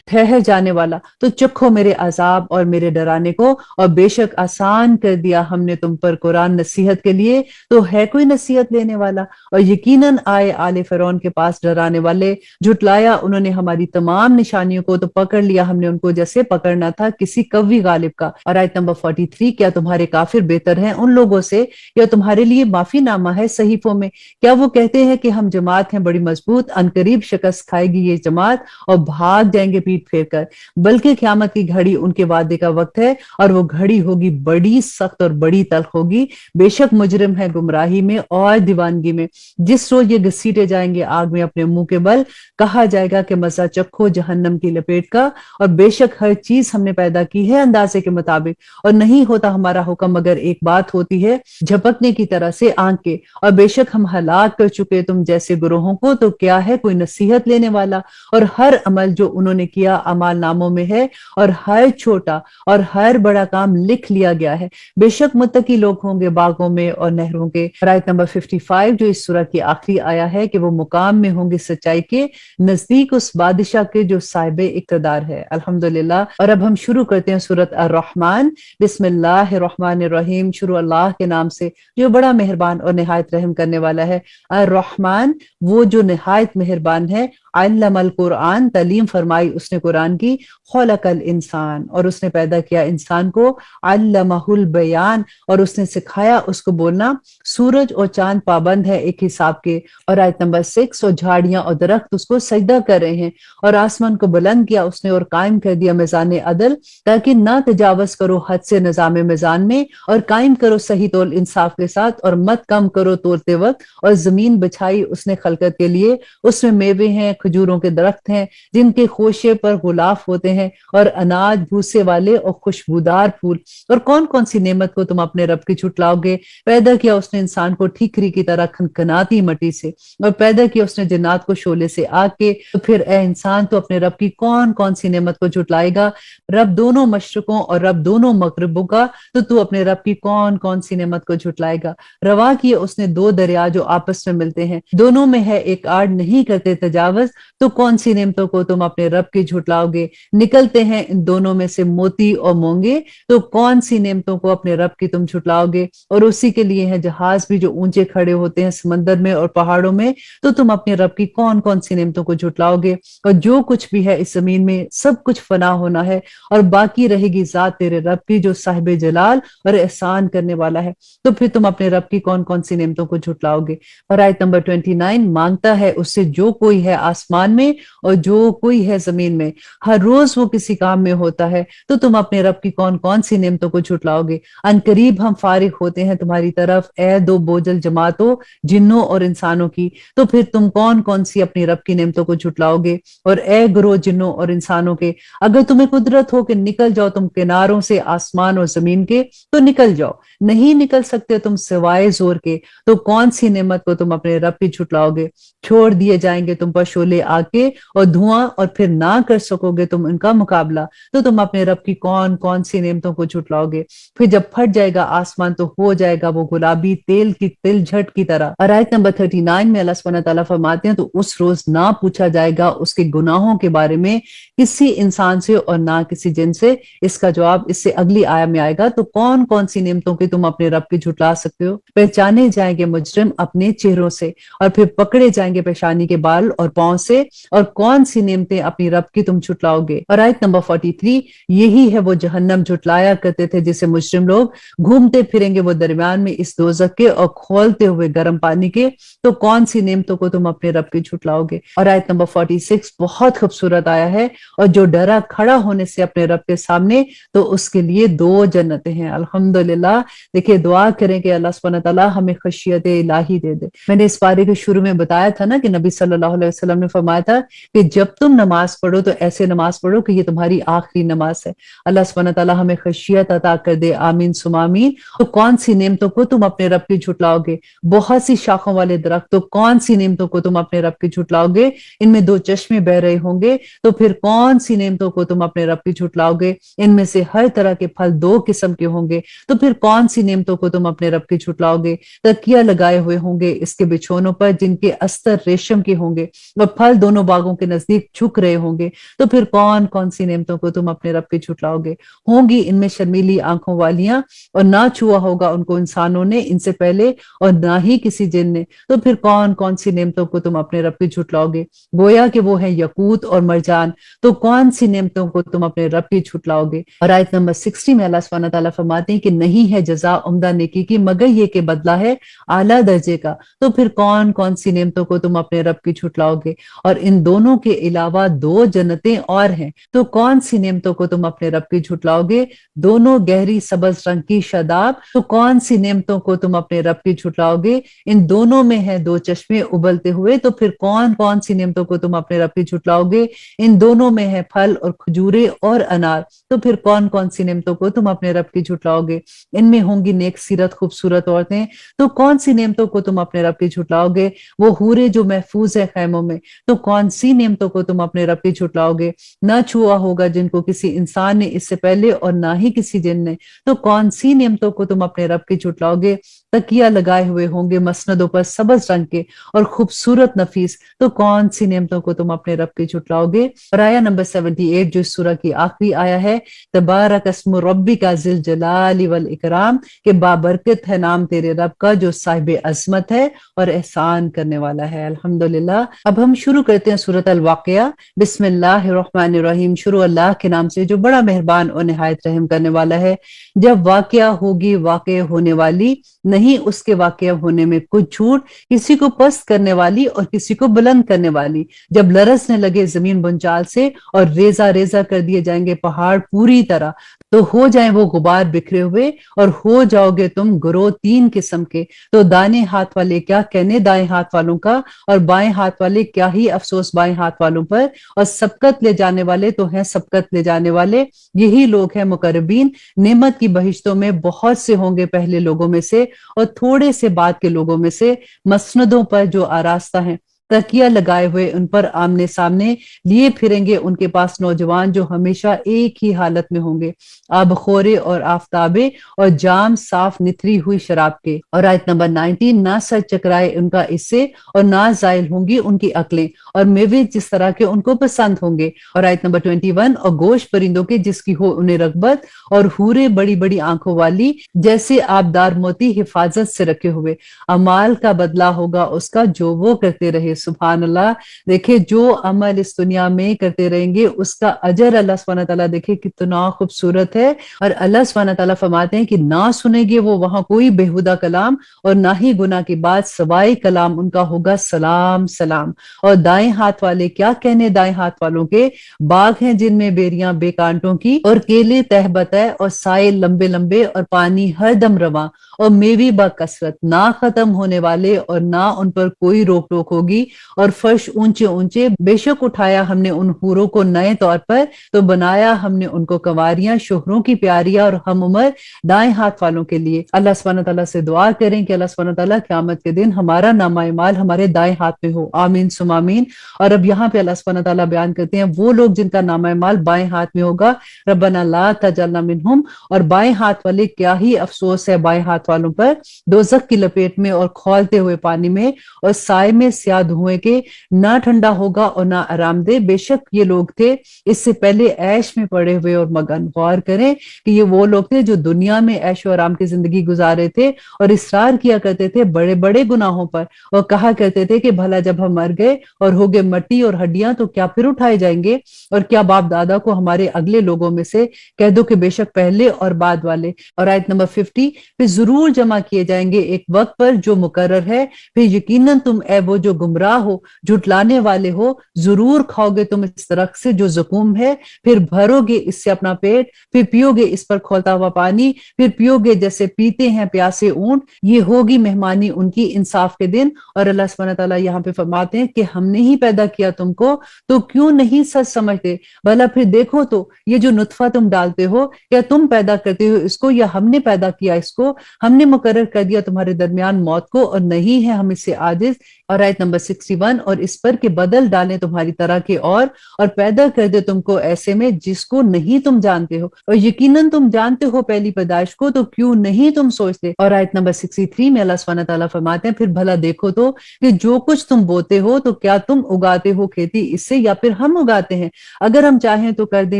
ठहर जाने वाला, तो चखो मेरे अजाब और मेरे डराने को। और बेशक आसान कर दिया हमने तुम पर कुरान नसीहत के लिए, तो है कोई नसीहत लेने वाला। और यकीनन आए आले फिरौन के पास डराने वाले, झुटलाया उन्होंने हमारी तमाम निशानियों को, तो पकड़ लिया हमने उनको जैसे पकड़ना था किसी कव्वी गालिब का। और आयत नंबर 43, क्या तुम्हारे काफिर बेहतर हैं उन लोगों से, या तुम्हारे लिए माफी नामा है सहीफों में? क्या वो कहते हैं कि हम जमात हैं बड़ी मजबूत, अनकरीब शिकस्त खाएगी ये जमात और भाग जाएंगे पीठ फेर कर, बल्कि क़यामत की घड़ी उनके वादे का वक्त है, और वो घड़ी होगी बड़ी सख्त और बड़ी तल्ख होगी। बेशक मुजरिम है गुमराही में और दीवानगी में, जिस रोज ये घसीटे जाएंगे आग में अपने मुंह के बल, कहा जाएगा कि मजा चखो जहन्नम की लपेट का। और बेशक हर चीज हमने पैदा की है अंदाजे के मुताबिक, और नहीं होता हमारा हुक्म मगर एक बात होती है, झपकने की तरह से आंख के। और बेशक हम हलाक कर चुके तुम जैसे गुरोहों को, तो क्या है कोई नसीहत लेने वाला। और हर अमल जो उन्होंने किया अमाल नामों में है, और हर छोटा और हर बड़ा काम लिख लिया गया है। बेशक मुत्तकी लोग होंगे बागों में और नहरों के। आयत नंबर 55 जो इस सूरह की आखिरी आया है, कि वो मुकाम में होंगे सच्चाई के, नजदीक उस बादशाह के जो साहिबे इक़्तिदार है। अल्हम्दुलिल्लाह। और अब हम शुरू करते हैं सूरत ar-रहमान। बिस्मिल्लाहिर्रहमानिर्रहीम, शुरू अल्लाह के नाम से जो बड़ा मेहरबान और निहायत रहम करने वाला है। ar-रहमान वो जो निहायत मेहरबान है। अल्लमल कुरान तालीम फरमाई उसने कुरान की। खलकल इंसान और उसने पैदा किया इंसान को। अल्लमहुल बयान और उसने सिखाया उसको बोलना। सूरज और चांद पाबंद है एक हिसाब के। और आयत नंबर 6, और झाड़ियां और दरख्त उसको सजदा कर रहे हैं। और आसमान को बुलंद किया उसने और कायम कर दिया मिजान अदल, ताकि ना तजावज करो हद से निजाम मिजान में, और कायम करो सही तौल इंसाफ के साथ, और मत कम करो तोड़ते वक्त। और जमीन बिछाई उसने खलकत के लिए, उसमें मेवे हैं, खजूरों के दरख्त हैं जिनके खोशे पर गुलाफ होते हैं, और अनाज भूसे वाले और खुशबूदार फूल। और कौन कौन सी नेमत को तुम अपने रब की झुटलाओगे? पैदा किया उसने इंसान को ठीकरी की तरह खनखनाती मट्टी से, और पैदा किया उसने जिन्नात को शोले से आग के। तो फिर ए इंसान तो अपने रब की कौन कौन सी नेमत को झुटलाएगा? रब दोनों मशरकों और रब दोनों मगरबों का, तो तू अपने रब की कौन कौन सी नेमत को झुटलाएगा? रवा किए उसने दो दरिया जो आपस में मिलते हैं, दोनों में है एक आड़, नहीं करते तजावज, तो कौन सी नेमतों को तुम अपने रब की झुटलाओगे? निकलते हैं इन दोनों में से मोती और मोंगे, तो कौन सी नेमतों को अपने रब की तुम झुटलाओगे? और उसी के लिए है जहाज भी जो ऊंचे खड़े होते हैं समंदर में और पहाड़ों में, तो तुम अपने रब की कौन कौन सी नेमतों को झुटलाओगे? और जो कुछ भी है इस जमीन में सब कुछ फना होना है, और बाकी रहेगी जात तेरे रब की जो साहिब जलाल और एहसान करने वाला है। तो फिर तुम अपने रब की कौन कौन सी नेमतों को झुटलाओगे? और आयत नंबर 29, मांगता है उससे जो कोई है आसमान में और जो कोई है जमीन में, हर रोज वो किसी काम में होता है, तो तुम अपने रब की कौन कौन सी नेमतों को झुटलाओगे? अनकरीब हम फारिग होते हैं तुम्हारी तरफ, ए दो बोझल जमातों जिन्नों और इंसानों की, तो फिर तुम कौन कौन सी अपनी रब की नेमतों को झुटलाओगे? और ए ग्रोह जिन्नों और इंसानों के, अगर तुम्हें कुदरत हो कि निकल जाओ तुम किनारों से आसमान और जमीन के, तो निकल जाओ। नहीं निकल सकते तुम सिवाय जोर के, तो कौन सी नेमत को तुम अपने रब की झुटलाओगे? छोड़ दिए जाएंगे तुम पर शोले आग के और धुआं, और फिर ना कर सकोगे तुम उनका मुकाबला, तो तुम अपने रब की कौन कौन सी नेमतों को झुटलाओगे? फिर जब फट जाएगा आसमान तो हो जाएगा वो गुलाबी तेल की तिलझट की तरह। और आयत नंबर 39 में अल्लाह सुब्हानहू व तआला फरमाते हैं, तो उस रोज ना पूछा जाएगा उसके गुनाहों के बारे में किसी इंसान से और ना किसी जिन से। इसका जवाब इससे अगली आया में आएगा। तो कौन कौन सी नेमतों की तुम अपने रब की झुटला सकते हो? पहचाने जाएंगे मुजरिम अपने चेहरों से, और फिर पकड़े जाएंगे पेशानी के बाल और पांव से, और कौन सी नेमतें अपनी रब की तुम झुटलाओगे। और आयत नंबर 43, यही है वो जहन्नम झुटलाया करते थे जिसे मुजरिम लोग घूमते फिरेंगे वो दरमियान में इस दोजख के और खोलते हुए गर्म पानी के, तो कौन सी नेमतों को तुम अपने रब की झुटलाओगे। और आयत नंबर 46 बहुत खूबसूरत आया है, और जो डरा खड़ा होने से अपने रब के सामने तो उसके लिए 2 जन्नतें हैं। अल्हम्दुलिल्लाह। देखिए, दुआ करें कि अल्लाह सुब्हानहू व तआला हमें खशियत इलाही दे दे। मैंने इस पारे के शुरू में बताया था ना कि नबी सल्लल्लाहु अलैहि वसल्लम ने फरमाया था कि जब तुम नमाज पढ़ो तो ऐसे नमाज पढ़ो कि ये तुम्हारी आखिरी नमाज है। अल्लाह सुब्हानहू व तआला हमें खशियत अता कर दे, आमीन सुमा आमीन। तो कौन सी नेमतों को तुम अपने रब की झुटलाओगे। बहुत सी शाखों वाले दरख्त, तो कौन सी नेमतों को तुम अपने रब की झुटलाओगे। इनमें 2 चश्मे बह रहे होंगे, तो फिर कौन सी नेमतों को तुम अपने रब की झुटलाओगे। इनमें से हर तरह के फल 2 किस्म के होंगे, तो फिर कौन सी नेमतों को तुम अपने रब की झुटलाओगे। तकिया लगाए हुए होंगे इसके बिछौनों पर जिनके अस्तर रेशम के होंगे, और फल दोनों बागों के नजदीक झुक रहे होंगे, तो फिर कौन कौन सी नेमतों को तुम अपने रब की झुटलाओगे। होंगी इनमें शर्मीली आंखों वालियां, और ना छुआ होगा उनको इंसानों ने इनसे पहले और ना ही किसी जिन ने, तो फिर कौन कौन सी नेमतों को तुम अपने रब की झुटलाओगे। गोया कि वो है यकूत और मरजान, तो कौन सी नेमतों को तुम अपने रब की झुटलाओगे। और आयत नंबर 60 में अल्लाह सुब्हानहू व तआला फरमाते हैं कि नहीं है जजा उम्दा नेकी की मगर ये कि बदला है आला दर्जे का, तो फिर कौन कौन सी नेमतों को तुम अपने रब की झुटलाओगे। और इन दोनों के अलावा 2 जन्नतें और हैं, तो कौन सी नेमतों को तुम अपने रब की झुटलाओगे। दोनों गहरी सबज रंग की शदाब, तो कौन सी नेमतों को तुम अपने रब की झुटलाओगे। इन दोनों में है 2 चश्मे उबलते हुए, तो फिर कौन कौन सी नेमतों को तुम अपने रब की झुटलाओगे। इन दोनों में है फल और खजूरे और अनार, तो फिर कौन कौन सी नेमतों को तुम अपने रब की झुटलाओगे। इनमें होंगी नेक सीरत खूबसूरत औरतें, तो कौन सी नेमतों को तुम अपने रब की झुटलाओगे। वो हूरे जो महफूज है खैमों में, तो कौन सी नेमतों को तुम अपने रब की झुटलाओगे। न छुआ होगा जिनको किसी इंसान ने इससे पहले और ना ही किसी जिन ने, तो कौन सी नेमतों को तुम अपने रब की झुटलाओगे। तकिया लगाए हुए होंगे मसनदों पर सबज रंग के और खूबसूरत नफीस, तो कौन सी नेमतों को तुम अपने रब की झुटलाओगे। और आया नंबर 78 जो इस सूरह की आखिरी आया है, तबारक अस्मु रब्बिका ज़िल जलाली वल इकराम, के बाबरकत है नाम तेरे रब का जो साहिब अजमत है और एहसान करने वाला है। अल्हम्दुलिल्लाह। अब हम शुरू करते हैं सूरत अल वाक़िया। बिस्मिल्लाहिर्रहमानिर्रहीम। शुरू अल्लाह के नाम से जो बड़ा मेहरबान और निहायत रहम करने वाला है। जब वाक़िया होगी वाक़े होने वाली, नहीं उसके वाक़या होने में कुछ झूठ, किसी को पस्त करने वाली और किसी को बुलंद करने वाली। जब लरसने लगे जमीन बुंचाल से और रेजा रेजा कर दिए जाएंगे पहाड़ पूरी तरह, तो हो जाए वो गुबार बिखरे हुए और हो जाओगे तुम गुरो 3 किस्म के। तो दाने हाथ वाले क्या कहने दाएं हाथ वालों का, और बाएं हाथ वाले क्या ही अफसोस बाएं हाथ वालों पर। और सबकत ले जाने वाले तो हैं सबकत ले जाने वाले, यही लोग हैं मुकर्रबीन। नेमत की बहिश्तों में बहुत से होंगे पहले लोगों में से और थोड़े से बाद के लोगों में से, मसनदों पर जो आरास्ता हैं, तकिया लगाए हुए उन पर आमने सामने लिए फिरेंगे उनके पास नौजवान जो हमेशा एक ही हालत में होंगे, आबखोरे और आफताबे और जाम साफ निथरी हुई शराब के। और आयत नंबर 19, ना सर चकराए उनका इससे और ना जायल होंगी उनकी अकलें, और मेवे जिस तरह के उनको पसंद होंगे। और आयत नंबर 21, और गोश्त परिंदों के जिसकी हो उन्हें रगबत, और हूरे बड़ी बड़ी आंखों वाली जैसे आबदार मोती हिफाजत से रखे हुए। अमाल का बदला होगा उसका जो वो करते रहे। सुभान अल्लाह। देखिए, जो अमल इस दुनिया में करते रहेंगे उसका अजर अल्लाह सुब्हानहू व तआला देखिए कितना खूबसूरत है। और अल्लाह सुब्हानहू व तआला फरमाते हैं कि ना सुनेंगे वो वहां कोई बेहुदा कलाम, और ना ही गुनाह की बात सवाई कलाम उनका होगा सलाम सलाम। और दाएं हाथ वाले क्या कहने दाएं हाथ वालों के, बाग हैं जिनमें बेरियां बेकांटों की, और केले तहबत है और साए लंबे लंबे, और पानी हर दम रवा, और मेवी बकसरत ना खत्म होने वाले, और ना उन पर कोई रोक टोक होगी। और फर्श ऊंचे ऊंचे, बेशक उठाया हमने उन हूरों को नए तौर पर, तो बनाया हमने उनको कंवारियां शोहरों की प्यारियां और हम उम्र दाएं हाथ वालों के लिए। अल्लाह सुब्हानहू व तआला से दुआ करें कि अल्लाह सुब्हानहू व तआला क़यामत के दिन हमारा नामा माल हमारे दाएं हाथ में हो। आमीन सुम आमीन। और अब यहाँ पे अल्लाह सुब्हानहू व तआला बयान करते हैं वो लोग जिनका नामा माल बाएं हाथ में होगा, रब्बना ला तजअलना मिनहुम, और बाएं हाथ वाले क्या ही अफसोस है बाएं हाथ वालों पर दोजख की लपेट में और खौलते हुए पानी में और साए में स्याह धुएं के, ना ठंडा होगा और ना आरामदेह। बेशक ये लोग थे इससे पहले ऐश में पड़े हुए और मगन। गौर करें कि ये वो लोग थे जो दुनिया में ऐश और आराम की जिंदगी गुजारे थे और इसरार किया करते थे बड़े बड़े गुनाहों पर, और कहा करते थे कि भला जब हम मर गए और हो गए मट्टी और हड्डियां तो क्या फिर उठाए जाएंगे? और क्या बाप दादा को हमारे अगले लोगों में से कह दो कि बेशक पहले और बाद वाले। और आयत नंबर 50, फिर जरूर जमा किए जाएंगे एक वक्त पर जो मुकर्रर है, फिर यकीनन तुम ए वो जो गुमराह हो, झुटलाने वाले हो, जरूर खाओगे तुम इस दरख्त से जो जकूम है, फिर भरोगे इससे अपना पेट, फिर पियोगे इस पर खौलता हुआ पानी, फिर पियोगे जैसे पीते हैं प्यासे ऊंट। ये होगी मेहमानी उनकी इंसाफ के दिन। और अल्लाह सुब्हानहू तआला यहाँ पे फरमाते हैं कि हमने ही पैदा किया तुमको, तो क्यों नहीं सच समझते? भला फिर देखो तो ये जो नुत्फा तुम डालते हो, क्या तुम पैदा करते हो इसको या हमने पैदा किया इसको? हमने मुकर्रर कर दिया तुम्हारे दरमियान मौत को और नहीं है हम इससे आजिज। और आयत नंबर 61, और इस पर के बदल डालें तुम्हारी तरह के और पैदा कर दे तुमको ऐसे में जिसको नहीं तुम जानते हो, और यकीनन तुम जानते हो पहली पैदाइश को, तो क्यों नहीं तुम सोचते? और आयत नंबर 63 में अल्लाह सुब्हानहू तआला फरमाते हैं, फिर भला देखो तो कि जो कुछ तुम बोते हो तो क्या तुम उगाते हो खेती इससे या फिर हम उगाते हैं? अगर हम चाहें तो कर दें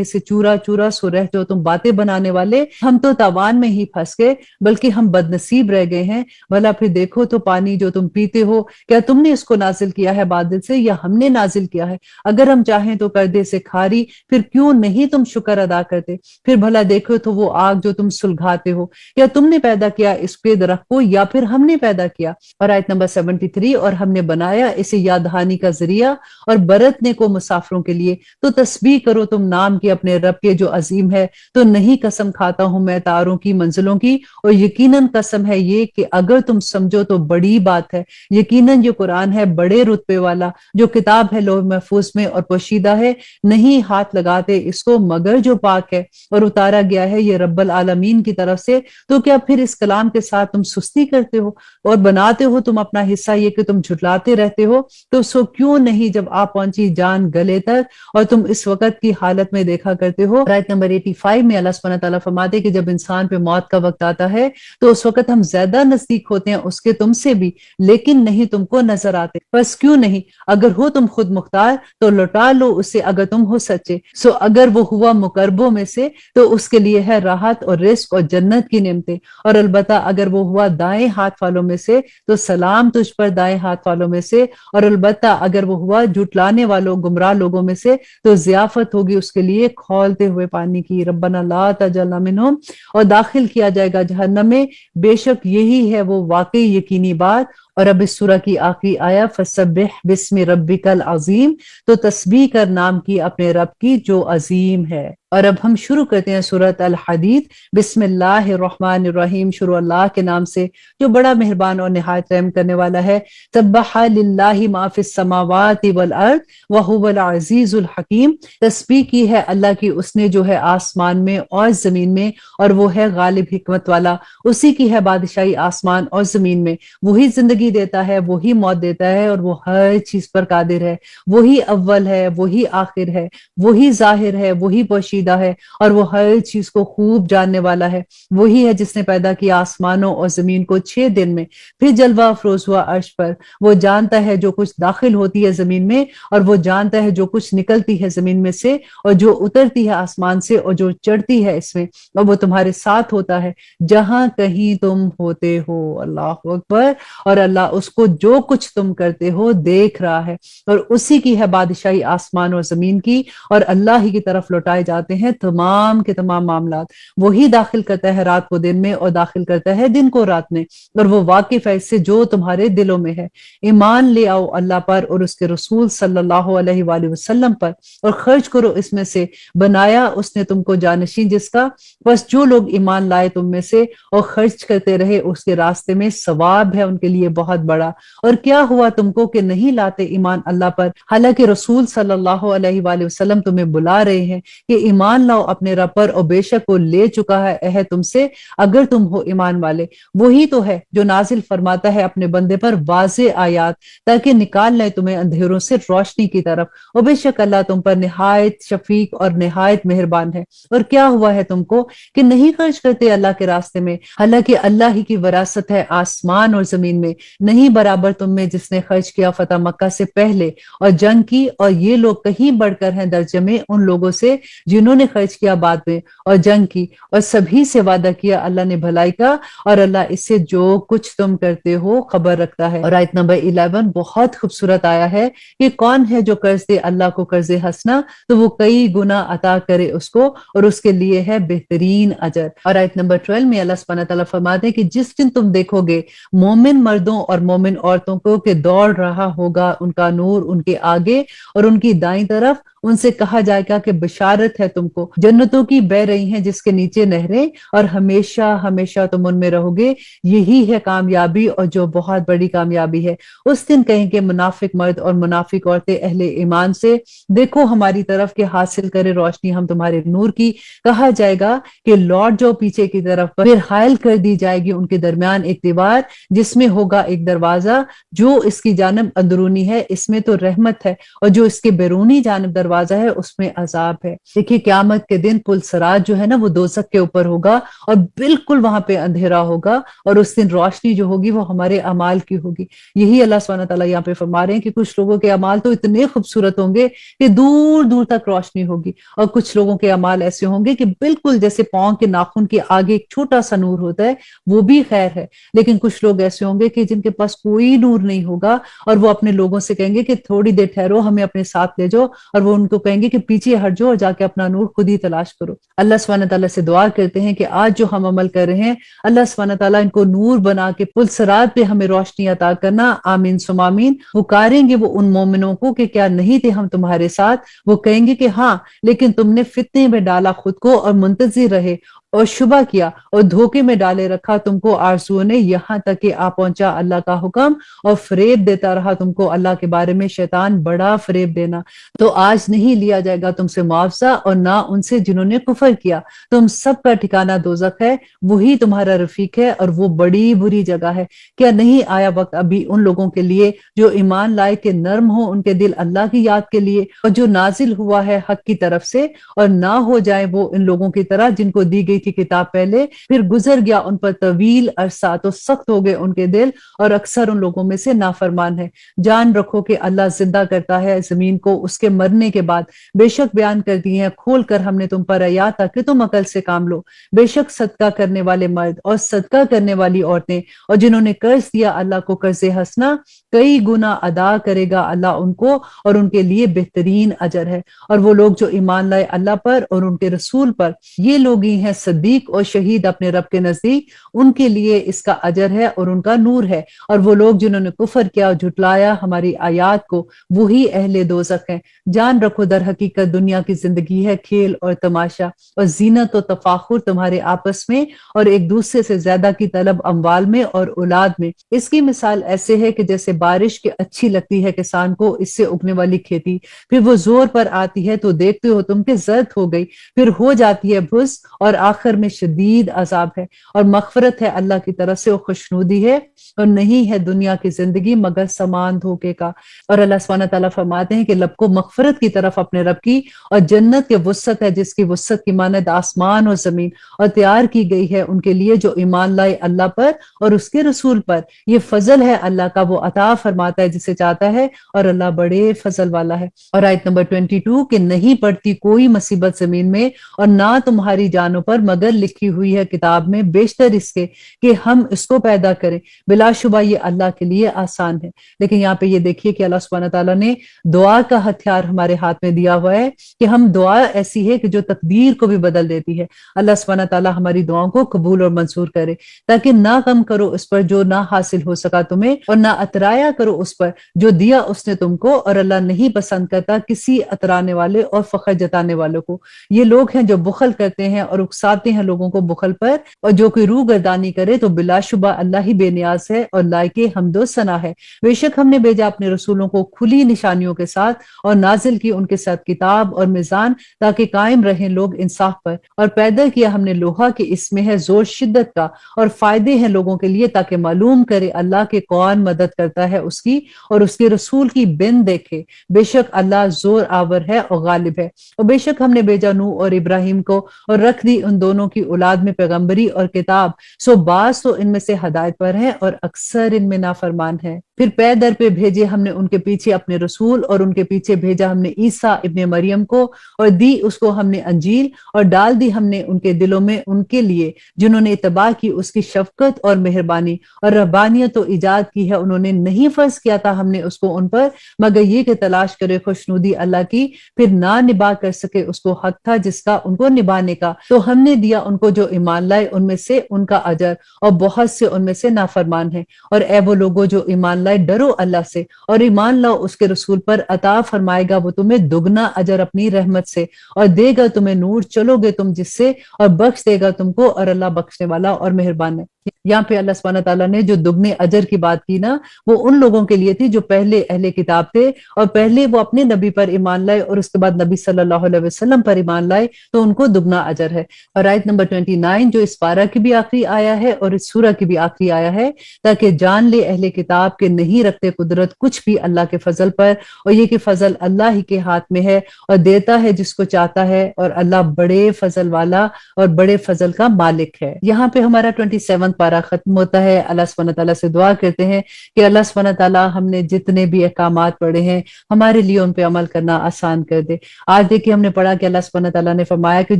इसे चूरा चूरा, सो रह जो तुम बातें बनाने वाले। हम तो तावान में ही फंस गए, बल्कि हम बदनसीब रह गए हैं। भला फिर देखो तो पानी जो तुम पीते हो, क्या तुमने इसको नाजिल किया है बादल से या हमने नाजिल किया है? अगर हम चाहें तो कर दे इसे खारी, फिर क्यों नहीं तुम शुक्र अदा करते? फिर भला देखो तो वो आग जो तुम सुलगाते हो, क्या तुमने पैदा किया इसके दरख्त को या फिर हमने पैदा किया? और आयत नंबर 73, और हमने बनाया इसे याद दहानी का जरिया और बरतने को मुसाफिरों के लिए, तो तस्बीह करो तुम नाम के अपने रब के जो अजीम है। तो नहीं कसम खाता हूं मैं तारों की मंजिलों की, और यकीनन कसम है ये कि अगर तुम समझो तो बड़ी बात है। यकीनन ये कुरान है बड़े रुतबे वाला, जो किताब है लौह महफूज में और पोशीदा है, नहीं हाथ लगाते इसको मगर जो पाक है, और उतारा गया है ये रब्बल आलमीन की तरफ से। तो क्या फिर इस कलाम के साथ तुम सुस्ती करते हो और बनाते हो तुम अपना हिस्सा ये कि तुम झुटलाते रहते हो? तो सो क्यों नहीं जब आप पहुंची जान गले तक और तुम इस वक्त की हालत में देखा करते हो। आयत नंबर 85 में अल्लाह सुब्हानहू तआला फरमाते कि जब इंसान पे मौत का वक्त आता है तो उस वक्त हम ज्यादा नजदीक होते हैं उसके तुमसे भी, लेकिन नहीं तुमको नजर आते। बस क्यों नहीं, अगर हो तुम खुद मुख्तार तो लौटा लो उसे अगर तुम हो सच्चे। सो अगर वो हुआ मुकरबों में से तो उसके लिए है राहत और रिस्क और जन्नत की नेमतें, और अलबत्ता अगर वो हुआ दाएं हाथ वालों में से तो सलाम तुझ पर दाएं हाथ वालों में से, और अलबत्ता अगर वो हुआ जुटलाने वालों गुमराह लोगों में से तो जियाफत होगी उसके लिए खौलते हुए पानी की। रब्बना ला तजअलना मिनहुम, और दाखिल किया जाएगा जहन्नम में। बेशक यही है वो वाकई यकीनी बात। और अब इस सूरह की आखिरी आया फसब्बिह बिस्मि रब्बिकल अजीम, तो तस्बीह कर नाम की अपने रब की जो अजीम है। और अब हम शुरू करते हैं सूरत अल हदीद। बिस्मिल्लाहिर्रहमानिर्रहीम, शुरू अल्लाह के नाम से जो बड़ा मेहरबान और निहायत रहम करने वाला है। सब्बहा लिल्लाहि मा फिस समावाति वल अर्द व हुवल अजीजुल हकीम, तस्बीह की है अल्लाह की उसने जो है आसमान में और जमीन में, और वो है गालिब हिकमत वाला। उसी की है बादशाही आसमान और जमीन में। वही जिंदगी देता है, वही मौत देता है, और वो हर चीज पर कादिर है। वही अव्वल है, वही आखिर है, वही जाहिर है, वही पोशीदा है, और वो हर चीज को खूब जानने वाला है। वही है जिसने पैदा किया आसमानों और जमीन को 6 दिन में, फिर जलवा अफरोज हुआ अर्श पर। वो जानता है जो कुछ दाखिल होती है जमीन में, और वो जानता है जो कुछ निकलती है जमीन में से, और जो उतरती है आसमान से, और जो चढ़ती है इसमें। और वो तुम्हारे साथ होता है जहां कहीं तुम होते हो। अल्लाह अकबर। और अल्लाह उसको जो कुछ तुम करते हो देख रहा है, और उसी की है बादशाही आसमान और जमीन की, और अल्लाह ही की तरफ लौटाए जाते हैं तमाम के तमाम मामलात। वही दाखिल करता है रात को दिन में और दाखिल करता है दिन को रात में, और वो वाकिफ है इससे जो तुम्हारे दिलों में है। ईमान ले आओ अल्लाह पर और उसके रसूल सल्लल्लाहु अलैहि वसल्लम पर, और खर्च करो इसमें से, बनाया उसने तुमको जानशीन जिसका। बस जो लोग ईमान लाए तुम में से और खर्च करते रहे उसके रास्ते में, सवाब है उनके लिए بہت بڑا، اور کیا ہوا تم کو کہ نہیں لاتے ایمان اللہ پر، حالانکہ رسول صلی اللہ علیہ وآلہ وسلم تمہیں بلا رہے ہیں کہ ایمان لاؤ اپنے رب پر، اور بے شک وہ لے چکا ہے عہد تم سے اگر تم ہو ایمان والے۔ وہی تو ہے جو نازل فرماتا ہے اپنے بندے پر واضح آیات تاکہ نکال لے تمہیں اندھیروں سے روشنی کی طرف، اور بے شک اللہ تم پر نہایت شفیق اور نہایت مہربان ہے۔ اور کیا ہوا ہے تم کو کہ نہیں خرچ کرتے اللہ کے راستے میں، حالانکہ اللہ ہی کی وراثت ہے آسمان اور زمین میں، نہیں برابر تم میں جس نے خرچ کیا فتح مکہ سے پہلے اور جنگ کی، اور یہ لوگ کہیں بڑھ کر ہیں درجے میں ان لوگوں سے جنہوں نے خرچ کیا بعد میں اور جنگ کی، اور سبھی سے وعدہ کیا اللہ نے بھلائی کا، اور اللہ اس سے جو کچھ تم کرتے ہو خبر رکھتا ہے۔ اور آیت نمبر 11 بہت خوبصورت آیا ہے کہ کون ہے جو قرض دے اللہ کو قرض حسنا تو وہ کئی گنا عطا کرے اس کو، اور اس کے لیے ہے بہترین اجر۔ اور آیت نمبر 12 میں اللہ سبحانہ تعالیٰ فرماتے ہیں کہ جس دن تم دیکھو گے مومن مردوں اور مومن عورتوں کو کہ دوڑ رہا ہوگا ان کا نور ان کے آگے اور ان کی دائیں طرف، ان سے کہا جائے گا کہ بشارت ہے تم کو، جنتوں کی بہ رہی ہیں جس کے نیچے نہریں، اور ہمیشہ ہمیشہ تم ان میں رہو گے، یہی ہے کامیابی اور جو بہت بڑی کامیابی ہے۔ اس دن کہیں گے منافق مرد اور منافق عورتیں اہل ایمان سے، دیکھو ہماری طرف کہ حاصل کرے روشنی ہم تمہارے نور کی، کہا جائے گا کہ لوٹ جاؤ پیچھے کی طرف، پھر حائل کر دی جائے گی ان کے درمیان ایک دیوار جس میں ہوگا ایک دروازہ، جو اس کی جانب اندرونی ہے اس میں تو رحمت ہے، اور جو اس کے بیرونی جانب دروازہ ہے اس میں عذاب ہے۔ دیکھیے قیامت کے دن پل صراط جو ہے نا وہ دوزخ کے اوپر ہوگا، اور بالکل وہاں پہ اندھیرا ہوگا، اور اس دن روشنی جو ہوگی وہ ہمارے اعمال کی ہوگی۔ یہی اللہ سبحانہ تعالیٰ یہاں پہ فرما رہے ہیں کہ کچھ لوگوں کے اعمال تو اتنے خوبصورت ہوں گے کہ دور دور تک روشنی ہوگی، اور کچھ لوگوں کے اعمال ایسے ہوں گے کہ بالکل جیسے پاؤں کے ناخن کے آگے ایک چھوٹا سا نور ہوتا ہے وہ بھی خیر ہے، لیکن کچھ لوگ ایسے ہوں گے کہ جن کے پاس کوئی نور نہیں ہوگا، اور وہ اپنے لوگوں سے کہیں گے کہ تھوڑی دیر ٹھہرو ہمیں اپنے ساتھ لے جاؤ، اور وہ ان کو کہیں گے کہ پیچھے ہٹ جاؤ اور جا کے اپنا نور خود ہی تلاش کرو۔ اللہ سبحانہ تعالیٰ سے دعا کرتے ہیں کہ آج جو ہم عمل کر رہے ہیں اللہ سبحانہ تعالیٰ ان کو نور بنا کے پل صراط پہ ہمیں روشنی عطا کرنا، آمین ثم آمین۔ پکاریں گے وہ ان مومنوں کو کہ کیا نہیں تھے ہم تمہارے ساتھ، وہ کہیں گے کہ ہاں لیکن تم نے فتنے میں ڈالا خود کو اور منتظر رہے اور شبہ کیا اور دھوکے میں ڈالے رکھا تم کو آرزوؤں نے، یہاں تک کہ آ پہنچا اللہ کا حکم، اور فریب دیتا رہا تم کو اللہ کے بارے میں شیطان، بڑا فریب دینا۔ تو آج نہیں لیا جائے گا تم سے معاوضہ، اور نہ ان سے جنہوں نے کفر کیا، تم سب کا ٹھکانہ دوزخ ہے، وہی تمہارا رفیق ہے اور وہ بڑی بری جگہ ہے۔ کیا نہیں آیا وقت ابھی ان لوگوں کے لیے جو ایمان لائے کہ نرم ہو ان کے دل اللہ کی یاد کے لیے، اور جو نازل ہوا ہے حق کی طرف سے، اور نہ ہو جائے وہ ان لوگوں کی طرح جن کو دی گئی تھی کتاب پہلے، پھر گزر گیا ان پر طویل عرصہ تو سخت ہو گئے ان کے دل، اور اکثر ان لوگوں میں سے نافرمان ہے۔ جان رکھو کہ اللہ زندہ کرتا ہے زمین کو اس کے مرنے کے بعد، بے شک بیان کر دی ہیں کھول کر ہم نے تم پر آیات تاکہ تم عقل سے کام لو۔ بے شک صدقہ کرنے والے مرد اور صدقہ کرنے والی عورتیں اور جنہوں نے قرض دیا اللہ کو قرض حسنا، کئی گنا ادا کرے گا اللہ ان کو، اور ان کے لیے بہترین اجر ہے۔ اور وہ لوگ جو ایمان لائے اللہ پر اور ان کے رسول پر، یہ لوگ ہی ہیں صدیق اور شہید اپنے رب کے نزدیک، ان کے لیے اس کا اجر ہے اور ان کا نور ہے۔ اور وہ لوگ جنہوں نے کفر کیا اور جھٹلایا ہماری آیات کو، وہی اہل دوزخ ہیں۔ جان رکھو در حقیقت دنیا کی زندگی ہے کھیل اور تماشا اور زینت و تفاخر تمہارے آپس میں، اور ایک دوسرے سے زیادہ کی طلب اموال میں اور اولاد میں۔ اس کی مثال ایسے ہے کہ جیسے بارش کے اچھی لگتی ہے کسان کو اس سے اگنے والی کھیتی، پھر وہ زور پر آتی ہے تو دیکھتے ہو تم کہ زرد ہو گئی، پھر ہو جاتی ہے بھس، اور آخر میں شدید عذاب ہے۔ اور مغفرت ہے اللہ کی طرف سے اور خوشنودی ہے، اور نہیں ہے دنیا کی زندگی مگر سامان دھوکے کا۔ اور اللہ سبحانہ تعالیٰ فرماتے ہیں کہ لب کو مغفرت کی طرف اپنے رب کی، اور جنت کے وسعت ہے جس کی وسعت کی مانند آسمان اور زمین، اور تیار کی گئی ہے ان کے لیے جو ایمان لائے اللہ پر اور اس کے رسول پر۔ یہ فضل ہے اللہ کا، وہ عطا فرماتا ہے جسے چاہتا ہے، اور اللہ بڑے فضل والا ہے۔ اور آیت نمبر 22 کہ نہیں پڑتی کوئی مصیبت زمین میں اور نہ تمہاری جانوں پر مگر لکھی ہوئی ہے کتاب میں بیشتر اس کے کہ ہم اس کو پیدا کریں، بلا شبہ یہ اللہ کے لیے آسان ہے۔ لیکن یہاں پہ یہ دیکھیے کہ اللہ سبحانہ تعالیٰ نے دعا کا ہتھیار ہمارے ہاتھ میں دیا ہوا ہے کہ ہم دعا ایسی ہے کہ جو تقدیر کو بھی بدل دیتی ہے۔ اللہ سبحانہ تعالیٰ ہماری دعاؤں کو قبول اور منظور کرے، تاکہ نہ غم کرو اس پر جو نہ حاصل ہو سکا تمہیں، اور نہ اترایا کرو اس پر جو دیا اس نے تم کو، اور اللہ نہیں پسند کرتا کسی اترانے والے اور فخر جتانے والوں کو۔ یہ لوگ ہیں جو بخل کرتے ہیں اور اکسا اکساتے ہیں لوگوں کو بخل پر، اور جو کوئی روح گردانی کرے تو بلا شبہ اللہ ہی بے نیاز ہے اور لائق حمد و ثنا ہے۔ بے شک ہم نے بھیجا اپنے رسولوں کو کھلی نشانیوں کے ساتھ اور نازل کی ان کے ساتھ کتاب اور میزان تاکہ قائم رہیں لوگ انصاف پر، اور پیدا کیا ہم نے لوہا کہ اس میں ہے زور شدت کا اور فائدے ہیں لوگوں کے لیے تاکہ معلوم کرے اللہ کے کون مدد کرتا ہے اس کی اور اس کے رسول کی بن دیکھے۔ بے شک اللہ زور آور ہے اور غالب ہے۔ اور بے شک ہم نے بھیجا نوح اور ابراہیم کو اور رکھ دی ان دونوں کی اولاد میں پیغمبری اور کتاب، سو بعض تو ان میں سے ہدایت پر ہیں اور اکثر ان میں نافرمان ہے۔ پھر پے در پہ بھیجے ہم نے ان کے پیچھے اپنے رسول، اور ان کے پیچھے بھیجا ہم نے عیسیٰ ابن مریم کو، اور دی اس کو ہم نے انجیل، اور ڈال دی ہم نے ان کے دلوں میں ان کے لیے جنہوں نے اتباع کی اس کی شفقت اور مہربانی، اور رہبانیت تو ایجاد کی ہے انہوں نے، نہیں فرض کیا تھا ہم نے اس کو ان پر مگر یہ کہ تلاش کرے خوشنودی اللہ کی، پھر نہ نبھا کر سکے اس کو حق تھا جس کا ان کو نبھانے کا، تو ہم نے دیا ان کو جو ایمان لائے ان میں سے ان کا اجر، اور بہت سے ان میں سے نافرمان ہیں۔ اور اے وہ لوگوں جو ایمان لائے، ڈرو اللہ سے اور ایمان لاؤ اس کے رسول پر، عطا فرمائے گا وہ تمہیں دگنا اجر اپنی رحمت سے، اور دے گا تمہیں نور، چلو گے تم جس سے، اور بخش دے گا تم کو، اور اللہ بخشنے والا اور مہربان ہے۔ یہاں پہ اللہ سبحانہ تعالیٰ نے جو دگنے اجر کی بات کی نا، وہ ان لوگوں کے لیے تھی جو پہلے اہل کتاب تھے اور پہلے وہ اپنے نبی پر ایمان لائے اور اس کے بعد نبی صلی اللہ علیہ وسلم پر ایمان لائے، تو ان کو دگنا اجر ہے۔ اور آیت نمبر 29 جو اس پارہ کی بھی آخری آیا ہے اور اس سورہ کی بھی آخری آیا ہے، تاکہ جان لے اہل کتاب کے نہیں رکھتے قدرت کچھ بھی اللہ کے فضل پر، اور یہ کہ فضل اللہ ہی کے ہاتھ میں ہے اور دیتا ہے جس کو چاہتا ہے، اور اللہ بڑے فضل والا اور بڑے فضل کا مالک ہے۔ یہاں پہ ہمارا 27 پارہ ختم ہوتا ہے۔ اللہ سبحانہ تعالیٰ سے دعا کرتے ہیں کہ اللہ سبحانہ تعالیٰ ہم نے جتنے بھی احکامات پڑھے ہیں ہمارے لیے ان پہ عمل کرنا آسان کر دے۔ آج دیکھیے ہم نے پڑھا کہ اللہ سبحانہ تعالیٰ نے فرمایا کہ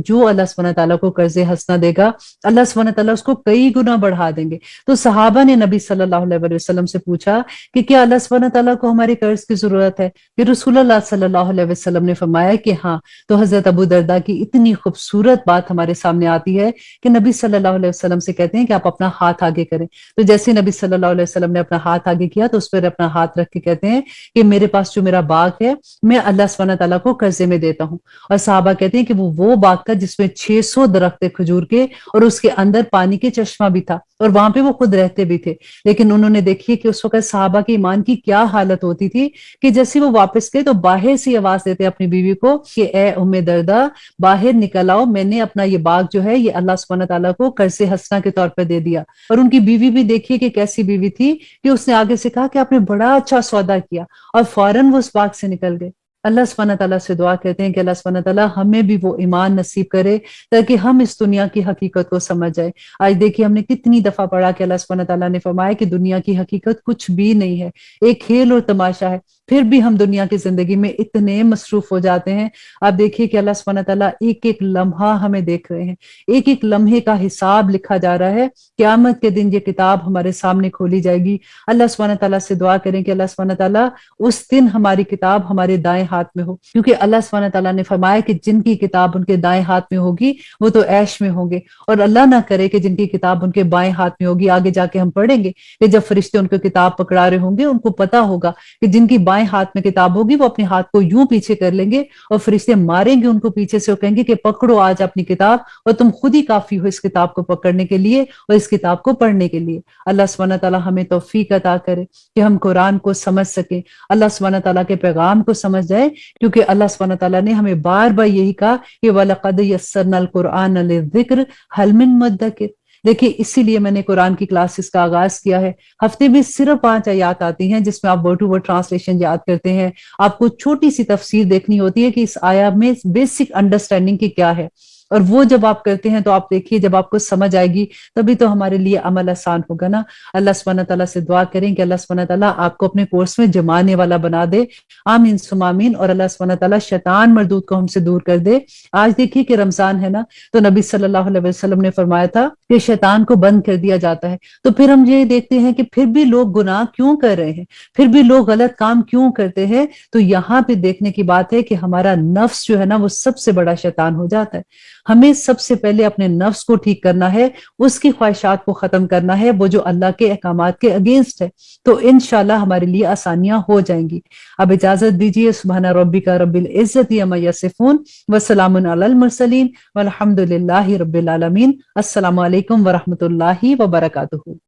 جو اللہ سبحانہ تعالیٰ کو قرض حسنہ دے گا اللہ سبحانہ تعالیٰ اس کو کئی گنا بڑھا دیں گے۔ تو صحابہ نے نبی صلی اللہ علیہ وسلم سے پوچھا کہ کیا اللہ سبحانہ تعالیٰ کو ہمارے قرض کی ضرورت ہے؟ پھر رسول اللہ صلی اللہ علیہ وسلم نے فرمایا کہ ہاں۔ تو حضرت ابو درداء کی اتنی خوبصورت بات ہمارے سامنے آتی ہے کہ نبی صلی اللہ علیہ وسلم سے کہتے ہیں کہ آپ اپنا ہاتھ آگے کریں۔ تو جیسے نبی صلی اللہ علیہ وسلم نے اپنا ہاتھ آگے کیا تو اس پر اپنا ہاتھ رکھ کے کہتے ہیں کہ میرے پاس جو میرا باغ ہے میں اللہ سبحانہ تعالیٰ کو قرضے میں دیتا ہوں۔ اور صحابہ کہتے ہیں کہ وہ باغ تھا جس میں 600 درخت کھجور کے اور اس کے اندر پانی کے چشمہ بھی تھا اور وہاں پہ وہ خود رہتے بھی تھے۔ لیکن انہوں نے دیکھی کہ اس وقت صحابہ کے ایمان کی کیا حالت ہوتی تھی کہ جیسے وہ واپس گئے تو باہر سے آواز دیتے اپنی بیوی کو کہ اے ام درداء باہر نکل آؤ، میں نے اپنا یہ باغ جو ہے یہ اللہ سبحانہ تعالیٰ کو قرض حسنہ کے طور پر دے دیا۔ اور ان کی بیوی بھی دیکھیے کہ کیسی بیوی تھی کہ اس نے آگے سے کہا کہ آپ نے بڑا اچھا سودا کیا، اور فوراً وہ اس باغ سے نکل گئے۔ اللہ سبحانہ تعالیٰ سے دعا کرتے ہیں کہ اللہ سبحانہ تعالیٰ ہمیں بھی وہ ایمان نصیب کرے تاکہ ہم اس دنیا کی حقیقت کو سمجھ جائے۔ آج دیکھیے ہم نے کتنی دفعہ پڑھا کہ اللہ سبحانہ تعالیٰ نے فرمایا کہ دنیا کی حقیقت کچھ بھی نہیں ہے، ایک کھیل اور تماشا ہے، پھر بھی ہم دنیا کی زندگی میں اتنے مصروف ہو جاتے ہیں۔ آپ دیکھیے کہ اللہ سبحانہ تعالیٰ ایک ایک لمحہ ہمیں دیکھ رہے ہیں، ایک ایک لمحے کا حساب لکھا جا رہا ہے۔ قیامت کے دن یہ کتاب ہمارے سامنے کھولی جائے گی۔ اللہ سبحانہ تعالیٰ سے دعا کریں کہ اللہ سبحانہ تعالیٰ اس دن ہماری کتاب ہمارے دائیں ہاتھ میں ہو، کیونکہ اللہ سبحانہ تعالیٰ نے فرمایا کہ جن کی کتاب ان کے دائیں ہاتھ میں ہوگی وہ تو عیش میں ہوں گے، اور اللہ نہ کرے کہ جن کی کتاب ان کے بائیں ہاتھ میں ہوگی۔ آگے جا کے ہم پڑھیں گے کہ جب فرشتے ان کو کتاب پکڑا رہے ہوں گے ان کو پتا ہوگا کہ جن کی بائیں ہاتھ میں کتاب ہوگی وہ اپنے ہاتھ کو یوں پیچھے کر لیں گے اور فرشتے ماریں گے ان کو پیچھے سے، اور کہیں گے کہ پکڑو آج اپنی کتاب، اور تم خود ہی کافی ہو اس کتاب کو پکڑنے کے لیے اور اس کتاب کو پڑھنے کے لیے۔ اللہ سبحانہ تعالیٰ ہمیں توفیق عطا کرے کہ ہم قرآن کو سمجھ سکیں، اللہ سبحانہ تعالیٰ کے پیغام کو سمجھ جائیں، کیونکہ اللہ سبحانہ تعالیٰ نے ہمیں بار بار یہی کہا کہ وَلَقَدْ يَسَّرْنَا الْقُرْآنَ لِلذِّكْرِ هَلْ مِن مُدَّكِرٍ۔ دیکھیے اسی لیے میں نے قرآن کی کلاسز کا آغاز کیا ہے۔ ہفتے میں صرف 5 آیات آتی ہیں جس میں آپ ورڈ ٹو ورڈ ٹرانسلیشن یاد کرتے ہیں، آپ کو چھوٹی سی تفسیر دیکھنی ہوتی ہے کہ اس آیات میں بیسک انڈرسٹینڈنگ کی کیا ہے، اور وہ جب آپ کرتے ہیں تو آپ دیکھیے جب آپ کو سمجھ آئے گی تبھی تو ہمارے لیے عمل آسان ہوگا نا۔ اللہ سبحانہ تعالیٰ سے دعا کریں کہ اللہ سبحانہ تعالیٰ آپ کو اپنے کورس میں جمانے والا بنا دے، آمین ثم آمین، اور اللہ سبحانہ تعالیٰ شیطان مردود کو ہم سے دور کر دے۔ آج دیکھیے کہ رمضان ہے نا، تو نبی صلی اللہ علیہ وسلم نے فرمایا تھا کہ شیطان کو بند کر دیا جاتا ہے، تو پھر ہم یہ دیکھتے ہیں کہ پھر بھی لوگ گناہ کیوں کر رہے ہیں، پھر بھی لوگ غلط کام کیوں کرتے ہیں۔ تو یہاں پہ دیکھنے کی بات ہے کہ ہمارا نفس جو ہے نا وہ سب سے بڑا شیطان ہو جاتا ہے۔ ہمیں سب سے پہلے اپنے نفس کو ٹھیک کرنا ہے، اس کی خواہشات کو ختم کرنا ہے، وہ جو اللہ کے احکامات کے اگینسٹ ہے، تو انشاءاللہ ہمارے لیے آسانیاں ہو جائیں گی۔ اب اجازت دیجیے، سبحان ربک رب العزت عما یصفون وسلام علی المرسلین والحمد للہ رب العالمین۔ السلام علیکم ورحمۃ اللہ وبرکاتہ۔